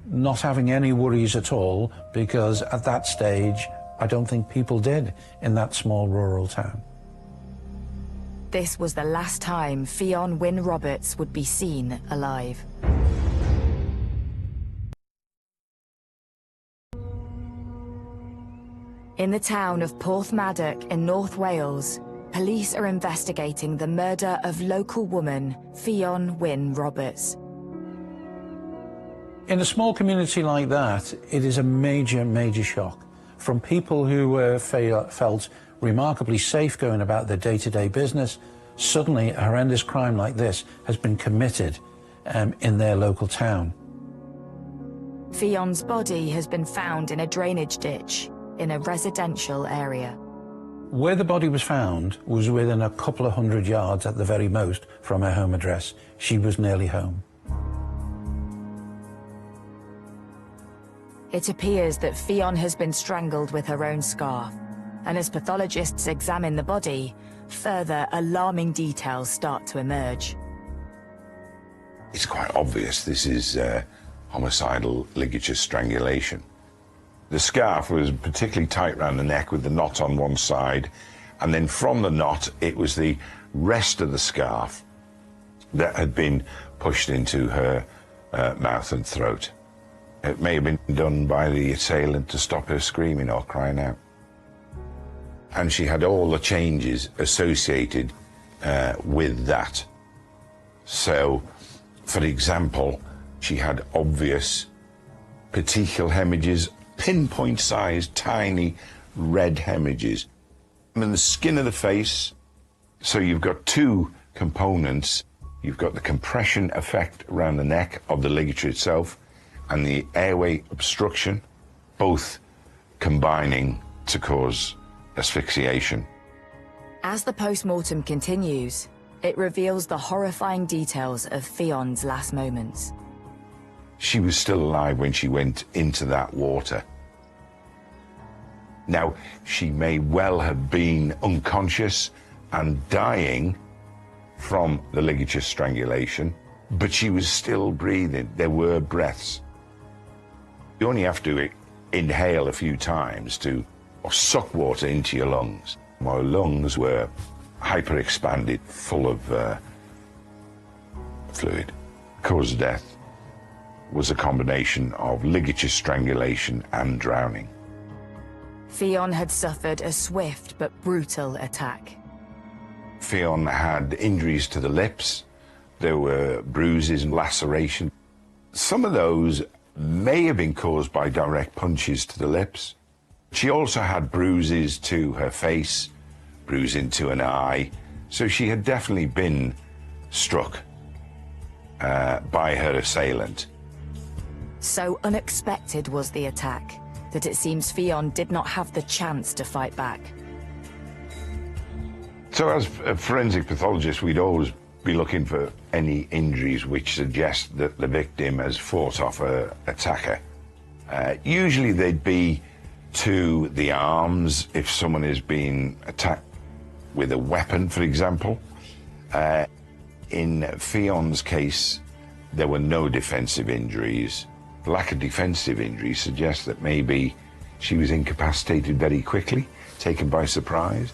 not having any worries at all, because at that stage, I don't think people did in that small rural town. This was the last time Fionn Wynne Roberts would be seen alive. In the town of Porthmadog in North Wales, police are investigating the murder of local woman Fionn Wynne Roberts. In a small community like that, it is a major, major shock. From people who felt remarkably safe going about their day-to-day business, suddenly a horrendous crime like this has been committed in their local town. Fionn's body has been found in a drainage ditch in a residential area. Where the body was found was within a couple of 100 yards at the very most from her home address. She was nearly home. It appears that Fionn has been strangled with her own scarf, and as pathologists examine the body, further alarming details start to emerge. It's quite obvious this is homicidal ligature strangulation. The scarf was particularly tight around the neck with the knot on one side, and then from the knot it was the rest of the scarf that had been pushed into her mouth and throat. It may have been done by the assailant to stop her screaming or crying out. And she had all the changes associated with that. So, for example, she had obvious petechial hemorrhages, pinpoint-sized, tiny red hemorrhages. And the skin of the face, so you've got two components. You've got the compression effect around the neck of the ligature itself, and the airway obstruction, both combining to cause asphyxiation. As the post-mortem continues, it reveals the horrifying details of Fionn's last moments. She was still alive when she went into that water. Now, she may well have been unconscious and dying from the ligature strangulation, but she was still breathing. There were breaths. You only have to inhale a few times or suck water into your lungs. My lungs were hyper-expanded, full of fluid, cause of death. was a combination of ligature strangulation and drowning. Fionn had suffered a swift but brutal attack. Fionn had injuries to the lips. There were bruises and laceration. Some of those may have been caused by direct punches to the lips. She also had bruises to her face, bruising to an eye, so she had definitely been struck by her assailant. So unexpected was the attack that it seems Fionn did not have the chance to fight back. So as a forensic pathologist, we'd always be looking for any injuries which suggest that the victim has fought off her attacker. Usually they'd be to the arms if someone is being attacked with a weapon, for example. In Fionn's case, there were no defensive injuries. The lack of defensive injuries suggests that maybe she was incapacitated very quickly, taken by surprise.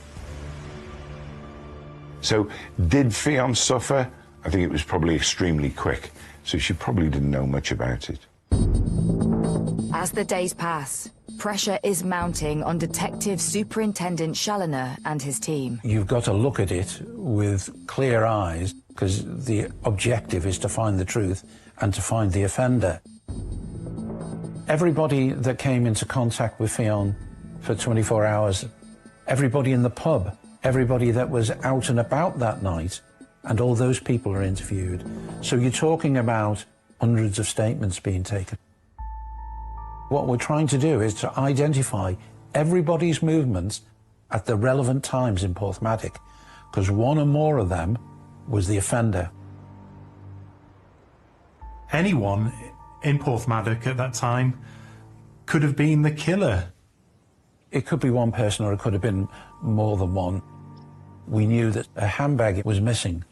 So, did Fionn suffer? I think it was probably extremely quick, so she probably didn't know much about it. As the days pass, pressure is mounting on Detective Superintendent Challoner and his team. You've got to look at it with clear eyes, because the objective is to find the truth and to find the offender. Everybody that came into contact with Fionn for 24 hours, everybody in the pub, everybody that was out and about that night, and all those people are interviewed. So you're talking about hundreds of statements being taken. What we're trying to do is to identify everybody's movements at the relevant times in Porthmadog, because one or more of them was the offender. Anyone in Porthmadog at that time could have been the killer. It could be one person or it could have been more than one. We knew that a handbag was missing.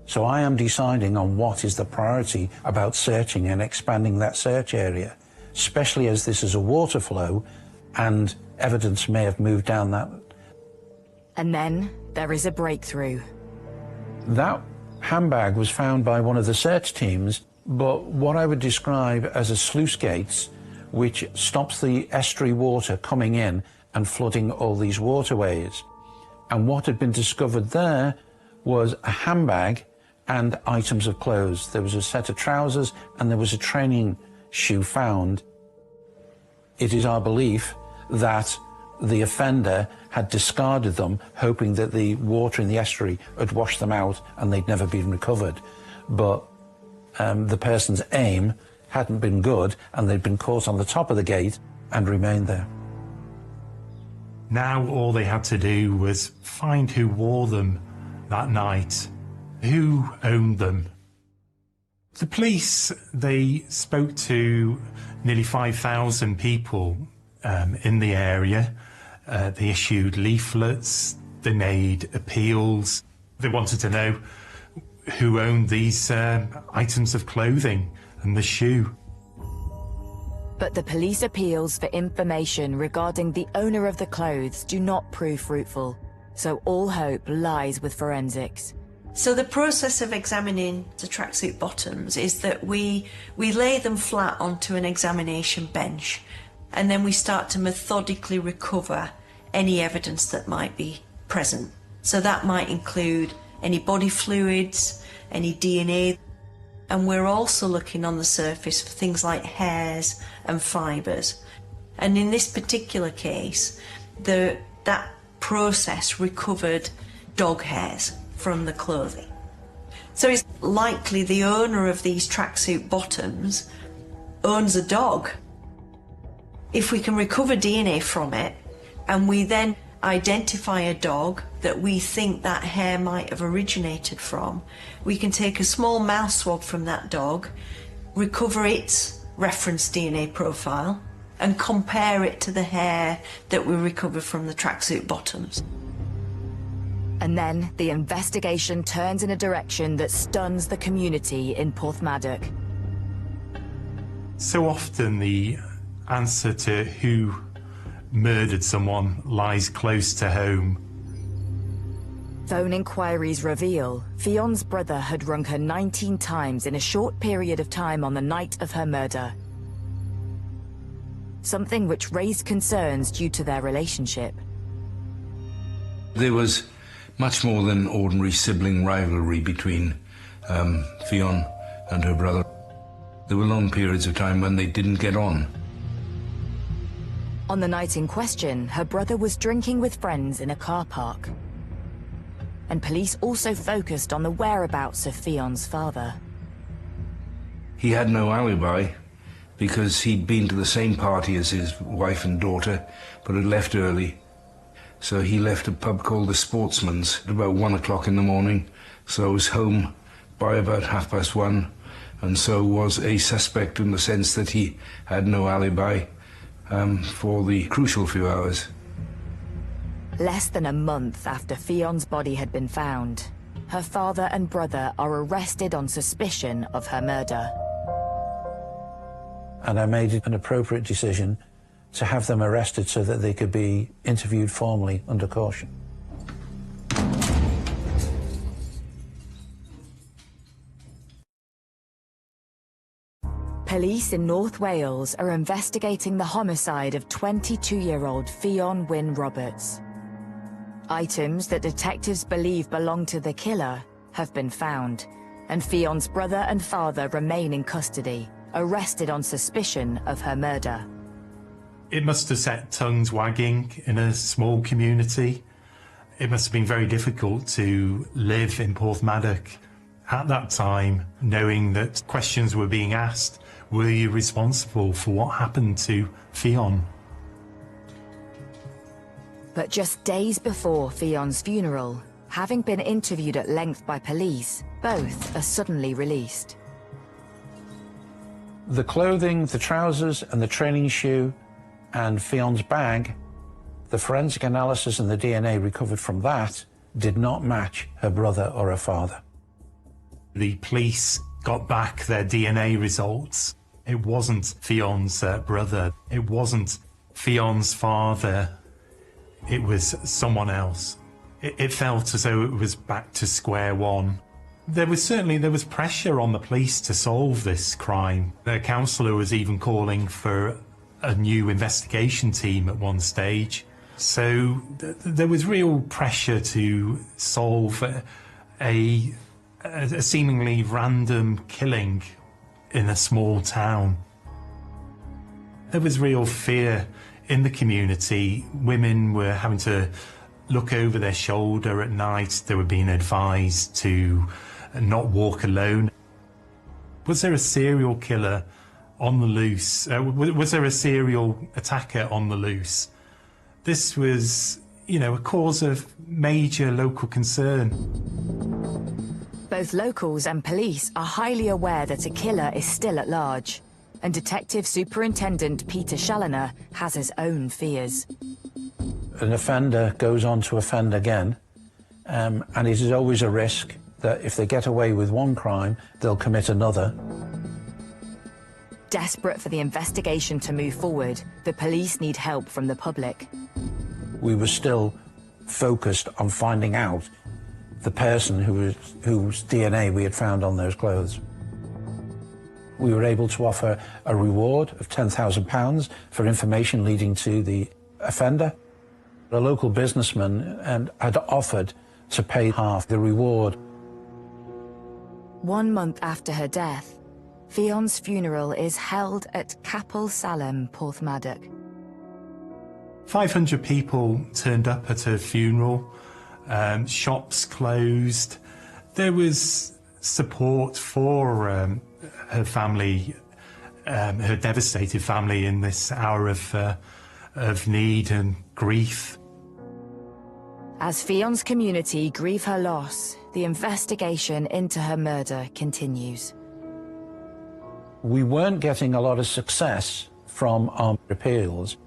So I am deciding on what is the priority about searching and expanding that search area, especially as this is a water flow and evidence may have moved down that. And then there is a breakthrough. That handbag was found by one of the search teams, but what I would describe as a sluice gates, which stops the estuary water coming in and flooding all these waterways. And what had been discovered there was a handbag and items of clothes. There was a set of trousers and there was a training shoe found. It is our belief that the offender had discarded them, hoping that the water in the estuary had washed them out and they'd never been recovered. But the person's aim hadn't been good and they'd been caught on the top of the gate and remained there. Now all they had to do was find who wore them that night, who owned them. The police, they spoke to nearly 5,000 people in the area. They issued leaflets, they made appeals. They wanted to know who owned these items of clothing and the shoe. But the police appeals for information regarding the owner of the clothes do not prove fruitful, so all hope lies with forensics. So the process of examining the tracksuit bottoms is that we lay them flat onto an examination bench, and then we start to methodically recover any evidence that might be present. So that might include any body fluids, any DNA, and we're also looking on the surface for things like hairs and fibres. And in this particular case, that process recovered dog hairs from the clothing. So it's likely the owner of these tracksuit bottoms owns a dog. If we can recover DNA from it, and we then identify a dog that we think that hair might have originated from, we can take a small mouth swab from that dog, recover its reference DNA profile, and compare it to the hair that we recovered from the tracksuit bottoms. And then the investigation turns in a direction that stuns the community in Porthmadog. So often the answer to who murdered someone lies close to home. Phone inquiries reveal Fion's brother had rung her 19 times in a short period of time on the night of her murder. Something which raised concerns due to their relationship. There was much more than ordinary sibling rivalry between Fion and her brother. There were long periods of time when they didn't get on. On the night in question, her brother was drinking with friends in a car park. And police also focused on the whereabouts of Fion's father. He had no alibi because he'd been to the same party as his wife and daughter, but had left early. So he left a pub called the Sportsman's at about 1 o'clock in the morning. So I was home by about 1:30, and so was a suspect in the sense that he had no alibi for the crucial few hours. Less than a month after Fion's body had been found, her father and brother are arrested on suspicion of her murder. And I made an appropriate decision to have them arrested so that they could be interviewed formally under caution. Police in North Wales are investigating the homicide of 22-year-old Fion Wynne Roberts. Items that detectives believe belong to the killer have been found, and Fion's brother and father remain in custody, arrested on suspicion of her murder. It must have set tongues wagging in a small community. It must have been very difficult to live in Porthmadog at that time, knowing that questions were being asked. Were you responsible for what happened to Fion? But just days before Fion's funeral, having been interviewed at length by police, both are suddenly released. The clothing, the trousers and the training shoe and Fion's bag, the forensic analysis and the DNA recovered from that did not match her brother or her father. The police got back their DNA results. It wasn't Fion's brother. It wasn't Fion's father. It was someone else. It felt as though it was back to square one. There was pressure on the police to solve this crime. Their councillor was even calling for a new investigation team at one stage. So there was real pressure to solve a seemingly random killing in a small town. There was real fear in the community. Women were having to look over their shoulder at night. They were being advised to not walk alone. Was there a serial killer on the loose? Was there a serial attacker on the loose? This was, a cause of major local concern. Both locals and police are highly aware that a killer is still at large, and Detective Superintendent Peter Challoner has his own fears. An offender goes on to offend again, and it is always a risk that if they get away with one crime, they'll commit another. Desperate for the investigation to move forward, the police need help from the public. We were still focused on finding out the person whose DNA we had found on those clothes. We were able to offer a reward of £10,000 for information leading to the offender. A local businessman had offered to pay half the reward. 1 month after her death, Fion's funeral is held at Capel Salem, Porthmadog. 500 people turned up at her funeral, shops closed. There was support for her family, her devastated family in this hour of need and grief. As Fion's community grieve her loss, the investigation into her murder continues. We weren't getting a lot of success from our appeals.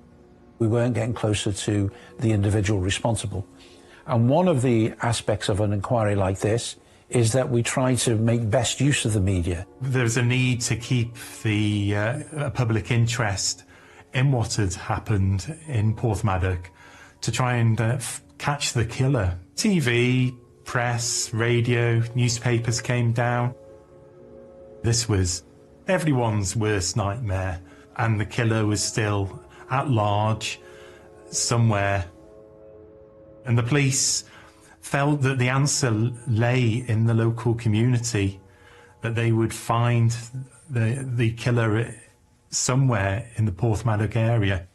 We weren't getting closer to the individual responsible. And one of the aspects of an inquiry like this is that we try to make best use of the media. There's a need to keep the public interest in what had happened in Porthmadog, to try and catch the killer. TV, Press, radio, newspapers came down. This was everyone's worst nightmare, and the killer was still at large somewhere. And the police felt that the answer lay in the local community, that they would find the killer somewhere in the Porthmadog area.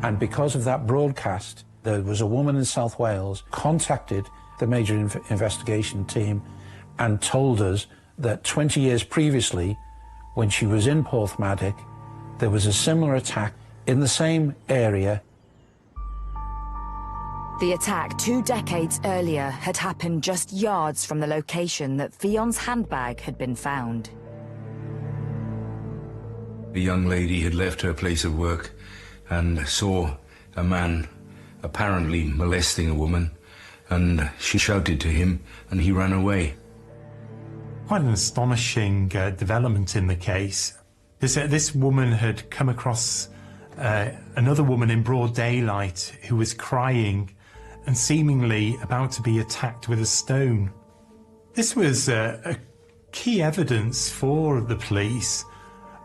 And because of that broadcast, there was a woman in South Wales contacted the major investigation team and told us that 20 years previously, when she was in Porthmadog, there was a similar attack in the same area. The attack 2 decades earlier had happened just yards from the location that Fion's handbag had been found. A young lady had left her place of work and saw a man apparently molesting a woman, and she shouted to him and he ran away. Quite an astonishing development in the case. This woman had come across another woman in broad daylight who was crying and seemingly about to be attacked with a stone. This was a key evidence for the police.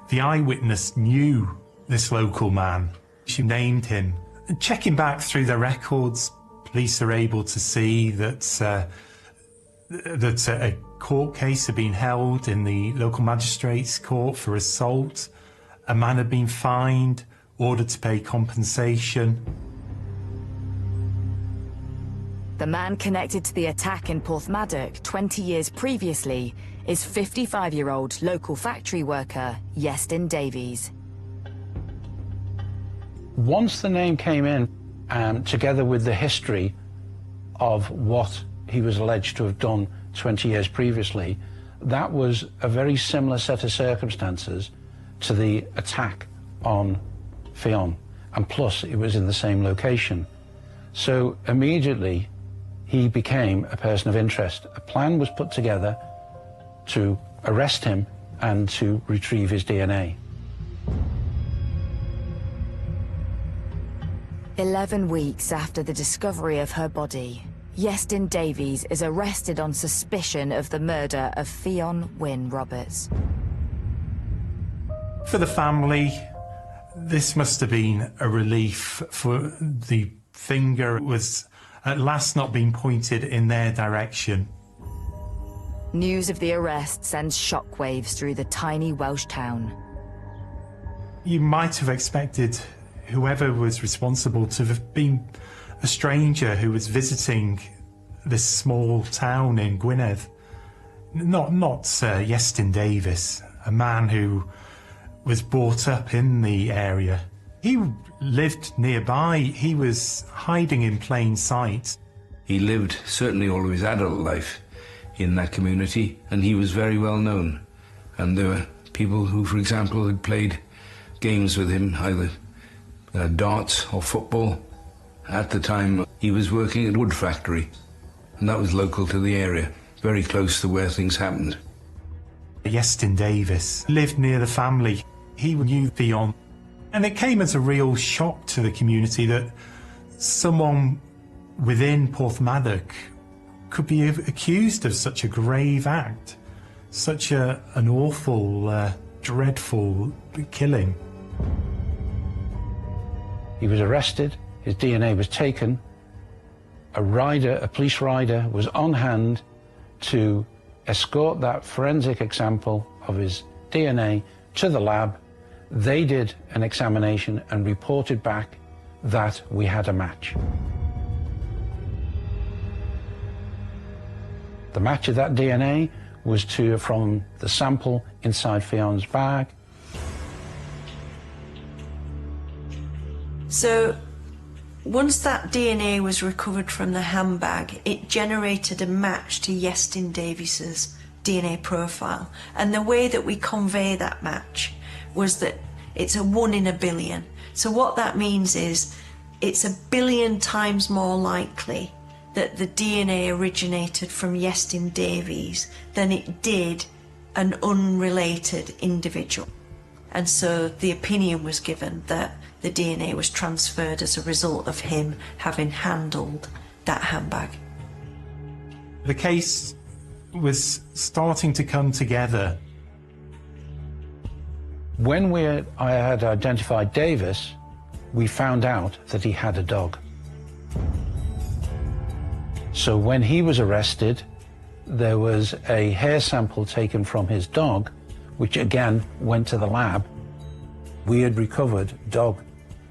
The eyewitness knew this local man. She named him. And checking back through the records, police are able to see that a court case had been held in the local magistrate's court for assault. A man had been fined, ordered to pay compensation. The man connected to the attack in Porthmadog 20 years previously is 55-year-old local factory worker Iestyn Davies. Once the name came in, together with the history of what he was alleged to have done 20 years previously, that was a very similar set of circumstances to the attack on Fion, and plus it was in the same location. So immediately he became a person of interest. A plan was put together to arrest him and to retrieve his DNA. 11 weeks after the discovery of her body, Iestyn Davies is arrested on suspicion of the murder of Fionn Wynne Roberts. For the family, this must have been a relief, for the finger was at last not being pointed in their direction. News of the arrest sends shockwaves through the tiny Welsh town. You might have expected whoever was responsible to have been a stranger who was visiting this small town in Gwynedd. Not Iestyn Davies, a man who was brought up in the area. He lived nearby. He was hiding in plain sight. He lived certainly all of his adult life in that community, and he was very well known. And there were people who, for example, had played games with him, either darts or football. At the time, he was working at a wood factory, and that was local to the area, very close to where things happened. Iestyn Davies lived near the family. He knew Fionn. And it came as a real shock to the community that someone within Porthmadog could be accused of such a grave act, such an awful, dreadful killing. He was arrested, his DNA was taken, a police rider was on hand to escort that forensic example of his DNA to the lab. They did an examination and reported back that we had a match. The match of that DNA was from the sample inside Fionn's bag. So once that DNA was recovered from the handbag, it generated a match to Iestyn Davies's DNA profile. And the way that we convey that match was that it's a 1 in a billion. So what that means is it's 1 billion times more likely that the DNA originated from Iestyn Davies than it did an unrelated individual. And so the opinion was given that the DNA was transferred as a result of him having handled that handbag. The case was starting to come together. When I had identified Davis, we found out that he had a dog. So when he was arrested, there was a hair sample taken from his dog, which again went to the lab. We had recovered dog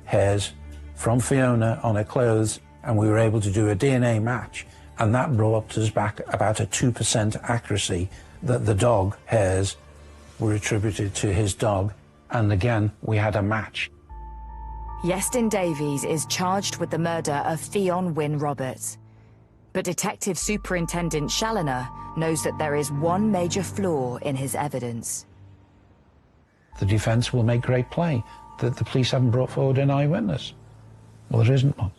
hairs from Fiona on her clothes, and we were able to do a DNA match, and that brought us back about a 2% accuracy that the dog hairs were attributed to his dog, and again we had a match. Iestyn Davies is charged with the murder of Fionn Wynne Roberts. But Detective Superintendent Challoner knows that there is one major flaw in his evidence. The defence will make great play that the police haven't brought forward an eyewitness. Well, there isn't one.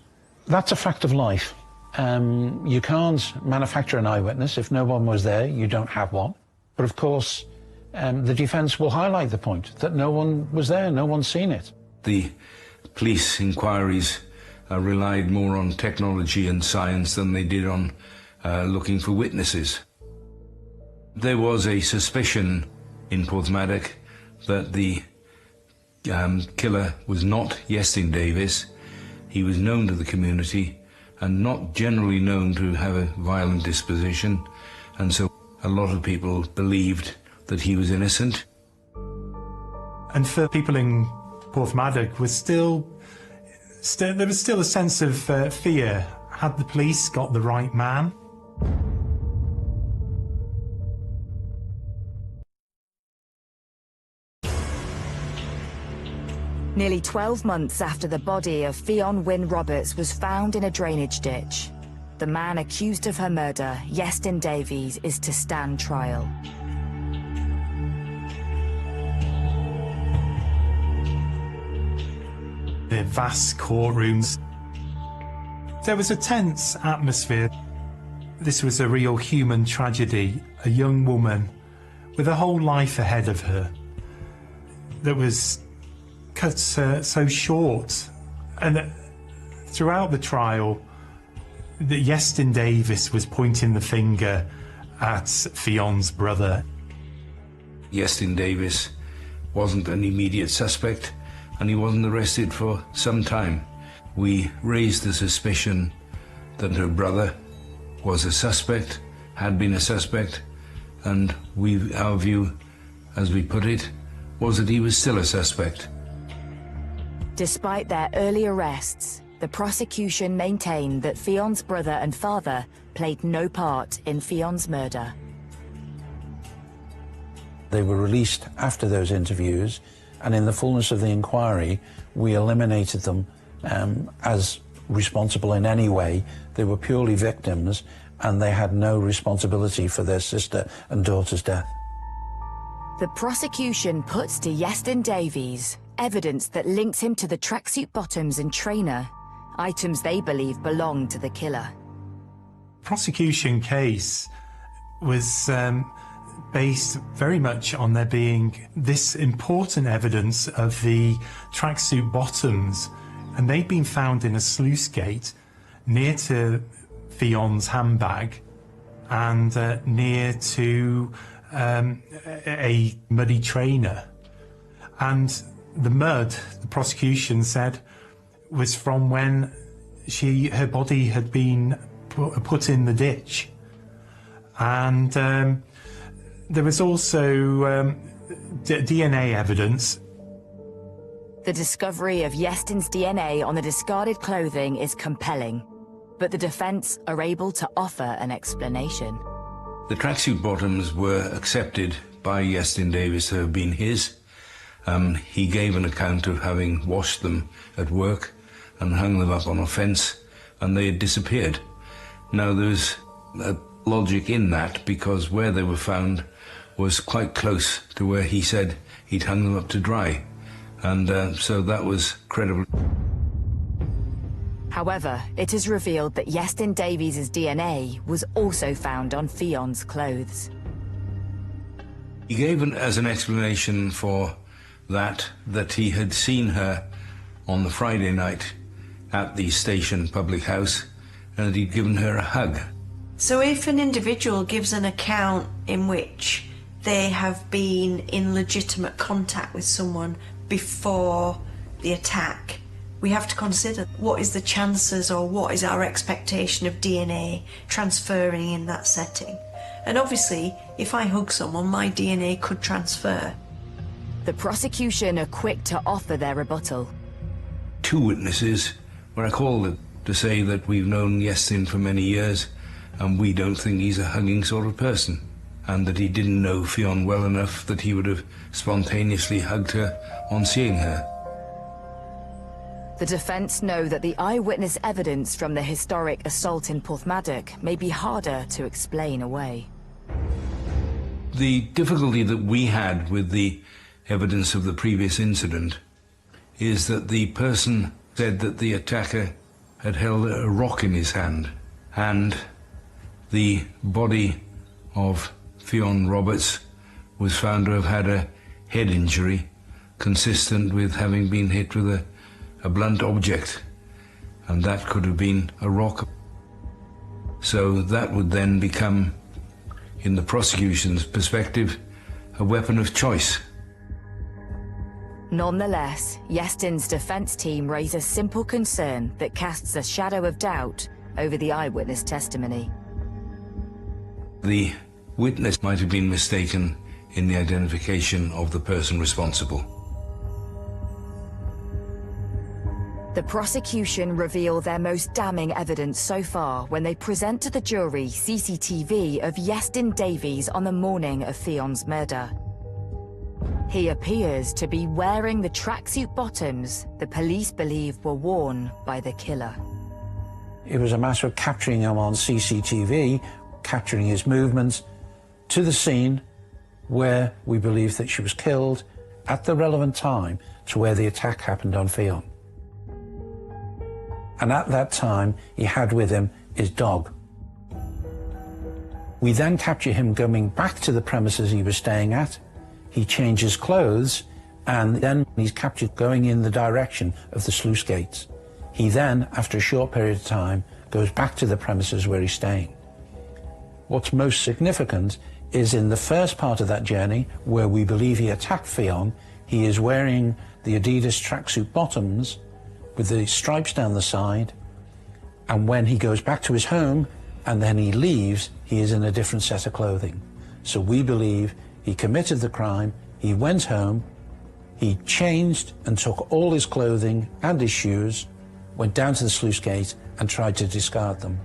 That's a fact of life. You can't manufacture an eyewitness. If no one was there, you don't have one. But of course, the defence will highlight the point that no one was there, no one's seen it. The police inquiries relied more on technology and science than they did on looking for witnesses. There was a suspicion in Porthmadog that the killer was not Iestyn Davies. He was known to the community and not generally known to have a violent disposition, and so a lot of people believed that he was innocent. And for people in Porthmadog, there was still a sense of fear. Had the police got the right man? Nearly 12 months after the body of Fionn Wynne Roberts was found in a drainage ditch, the man accused of her murder, Iestyn Davies, is to stand trial. The vast courtrooms. There was a tense atmosphere. This was a real human tragedy, a young woman with a whole life ahead of her that was cut so short. And throughout the trial, Iestyn Davies was pointing the finger at Fionn's brother. Iestyn Davies wasn't an immediate suspect, and he wasn't arrested for some time. We raised the suspicion that her brother was a suspect, had been a suspect, and our view, as we put it, was that he was still a suspect. Despite their early arrests, the prosecution maintained that Fionn's brother and father played no part in Fionn's murder. They were released after those interviews, and in the fullness of the inquiry, we eliminated them as responsible in any way. They were purely victims, and they had no responsibility for their sister and daughter's death. The prosecution puts to Iestyn Davies evidence that links him to the tracksuit bottoms and trainer, items they believe belonged to the killer. Prosecution case was based very much on there being this important evidence of the tracksuit bottoms, and they'd been found in a sluice gate near to Fionn's handbag and near to a muddy trainer. And the mud, the prosecution said, was from when her body had been put in the ditch. And there was also DNA evidence. The discovery of Iestyn's DNA on the discarded clothing is compelling, but the defense are able to offer an explanation. The tracksuit bottoms were accepted by Iestyn Davies to have been his. He gave an account of having washed them at work and hung them up on a fence, and they had disappeared. Now, there's a logic in that, because where they were found was quite close to where he said he'd hung them up to dry, and so that was credible. However, it is revealed that Iestyn Davies' DNA was also found on Fionn's clothes. He gave as an explanation for that he had seen her on the Friday night at the station public house and that he'd given her a hug. So if an individual gives an account in which they have been in legitimate contact with someone before the attack, we have to consider what is the chances or what is our expectation of DNA transferring in that setting. And obviously, if I hug someone, my DNA could transfer. The prosecution are quick to offer their rebuttal. 2 witnesses were called to say that we've known Iestyn for many years and we don't think he's a hugging sort of person, and that he didn't know Fionn well enough that he would have spontaneously hugged her on seeing her. The defence know that the eyewitness evidence from the historic assault in Porthmadog may be harder to explain away. The difficulty that we had with the evidence of the previous incident is that the person said that the attacker had held a rock in his hand, and the body of Fionn Roberts was found to have had a head injury consistent with having been hit with a blunt object, and that could have been a rock. So that would then become, in the prosecution's perspective, a weapon of choice. Nonetheless, Iestyn's defence team raise a simple concern that casts a shadow of doubt over the eyewitness testimony. The witness might have been mistaken in the identification of the person responsible. The prosecution reveal their most damning evidence so far when they present to the jury CCTV of Iestyn Davies on the morning of Fionn's murder. He appears to be wearing the tracksuit bottoms the police believe were worn by the killer. It was a matter of capturing him on CCTV, capturing his movements to the scene where we believe that she was killed at the relevant time to where the attack happened on Fionn. And at that time, he had with him his dog. We then capture him going back to the premises he was staying at. He changes clothes, and then he's captured going in the direction of the sluice gates. He then, after a short period of time, goes back to the premises where he's staying. What's most significant is in the first part of that journey, where we believe he attacked Fionn, he is wearing the Adidas tracksuit bottoms with the stripes down the side, and when he goes back to his home and then he leaves, he is in a different set of clothing. So we believe he committed the crime, he went home, he changed and took all his clothing and his shoes, went down to the sluice gate and tried to discard them.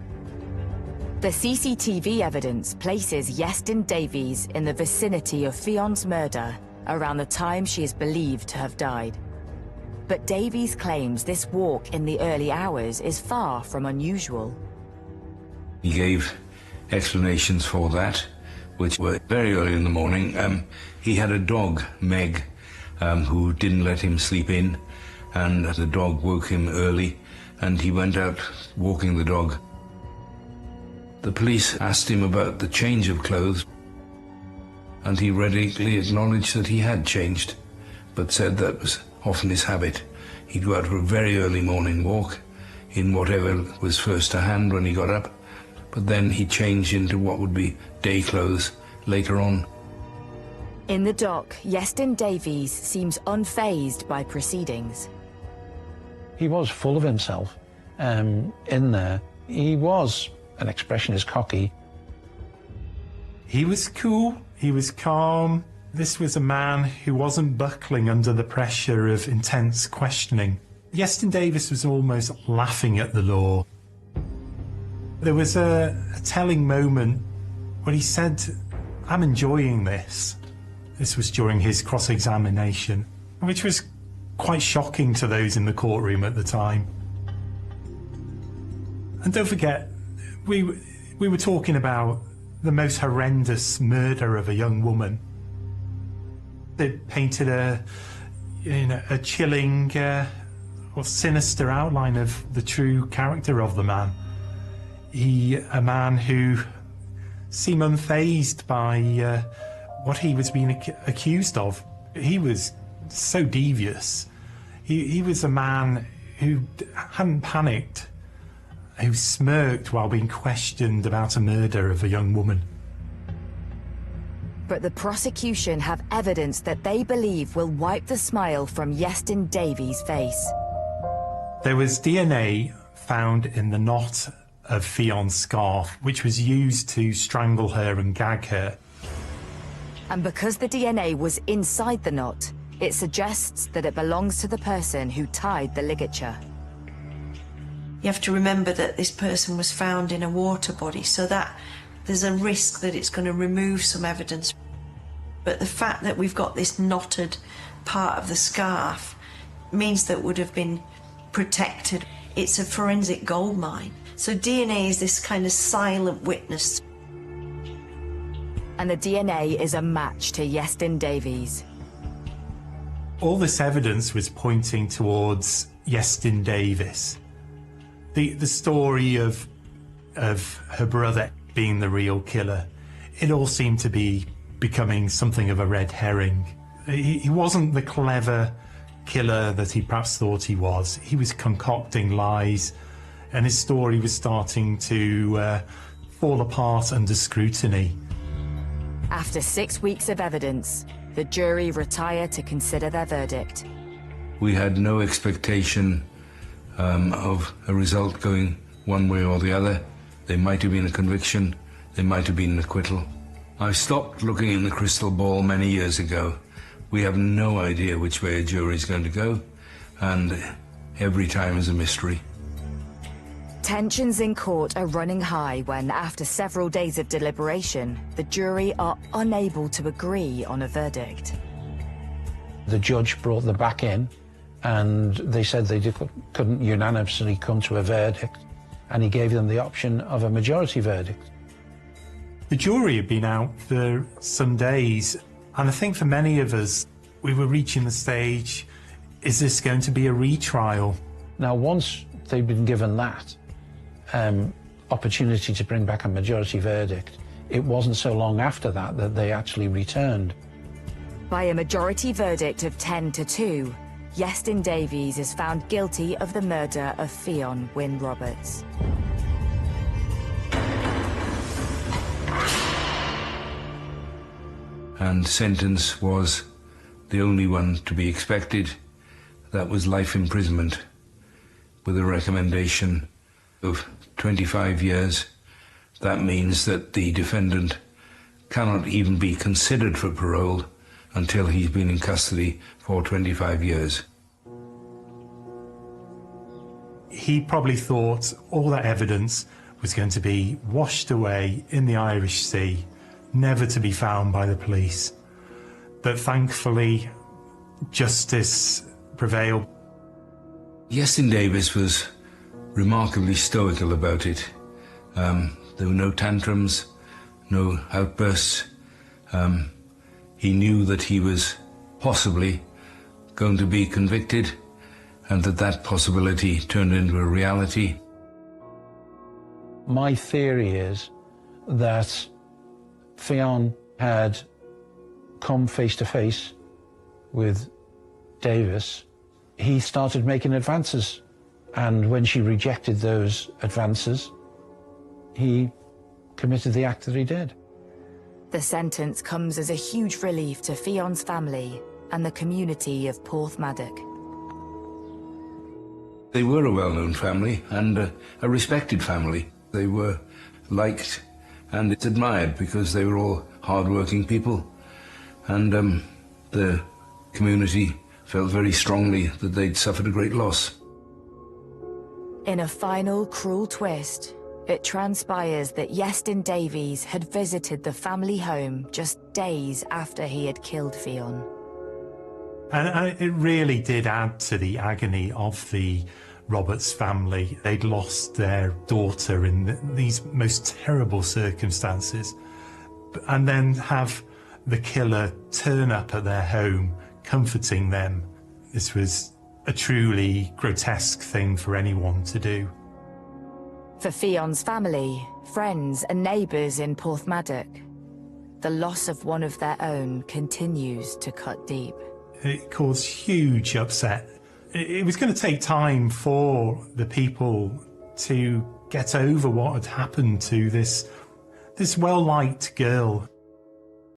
The CCTV evidence places Iestyn Davies in the vicinity of Fionn's murder around the time she is believed to have died. But Davies claims this walk in the early hours is far from unusual. He gave explanations for that, which were very early in the morning. He had a dog, Meg, who didn't let him sleep in, and the dog woke him early, and he went out walking the dog. The police asked him about the change of clothes, and he readily acknowledged that he had changed, but said that was often his habit. He'd go out for a very early morning walk in whatever was first to hand when he got up, but then he changed into what would be day clothes later on. In the dock, Iestyn Davies seems unfazed by proceedings. He was full of himself in there. He was an expressionist, cocky. He was cool, he was calm. This was a man who wasn't buckling under the pressure of intense questioning. Iestyn Davies was almost laughing at the law. There was a telling moment when he said, "I'm enjoying this." This was during his cross-examination, which was quite shocking to those in the courtroom at the time. And don't forget, we were talking about the most horrendous murder of a young woman. They painted a chilling or sinister outline of the true character of the man. A man who seemed unfazed by what he was being accused of. He was so devious. He was a man who hadn't panicked, who smirked while being questioned about a murder of a young woman. But the prosecution have evidence that they believe will wipe the smile from Iestyn Davies' face. There was DNA found in the knot of Fion's scarf, which was used to strangle her and gag her. And because the DNA was inside the knot, it suggests that it belongs to the person who tied the ligature. You have to remember that this person was found in a water body, so that there's a risk that it's going to remove some evidence. But the fact that we've got this knotted part of the scarf means that it would have been protected. It's a forensic goldmine. So DNA is this kind of silent witness. And the DNA is a match to Iestyn Davies. All this evidence was pointing towards Iestyn Davies. The story of her brother being the real killer, it all seemed to be becoming something of a red herring. He wasn't the clever killer that he perhaps thought he was. He was concocting lies, and his story was starting to fall apart under scrutiny. After 6 weeks of evidence, the jury retired to consider their verdict. We had no expectation of a result going one way or the other. There might have been a conviction, there might have been an acquittal. I stopped looking in the crystal ball many years ago. We have no idea which way a jury is going to go, and every time is a mystery. Tensions in court are running high when, after several days of deliberation, the jury are unable to agree on a verdict. The judge brought them back in, and they said they couldn't unanimously come to a verdict, and he gave them the option of a majority verdict. The jury had been out for some days, and I think for many of us, we were reaching the stage, is this going to be a retrial? Now, once they'd been given that opportunity to bring back a majority verdict, it wasn't so long after that that they actually returned. By a majority verdict of 10-2, Iestyn Davies is found guilty of the murder of Fionn Wynne Roberts. And sentence was the only one to be expected. That was life imprisonment, with a recommendation of 25 years. That means that the defendant cannot even be considered for parole until he's been in custody for 25 years. He probably thought all that evidence was going to be washed away in the Irish Sea, never to be found by the police. But thankfully, justice prevailed. Iestyn Davies was remarkably stoical about it. There were no tantrums, no outbursts. He knew that he was possibly going to be convicted, and that possibility turned into a reality. My theory is that Fionn had come face to face with Davies. He started making advances, and when she rejected those advances, he committed the act that he did. The sentence comes as a huge relief to Fionn's family and the community of Porthmadog. They were a well-known family and a respected family. They were liked and it's admired because they were all hard-working people, and the community felt very strongly that they'd suffered a great loss. In a final cruel twist, it transpires that Iestyn Davies had visited the family home just days after he had killed Fionn. And it really did add to the agony of the Roberts family. They'd lost their daughter in these most terrible circumstances, and then have the killer turn up at their home, comforting them. This was a truly grotesque thing for anyone to do. For Fionn's family, friends and neighbours in Porthmadog, the loss of one of their own continues to cut deep. It caused huge upset. It was going to take time for the people to get over what had happened to this well-liked girl.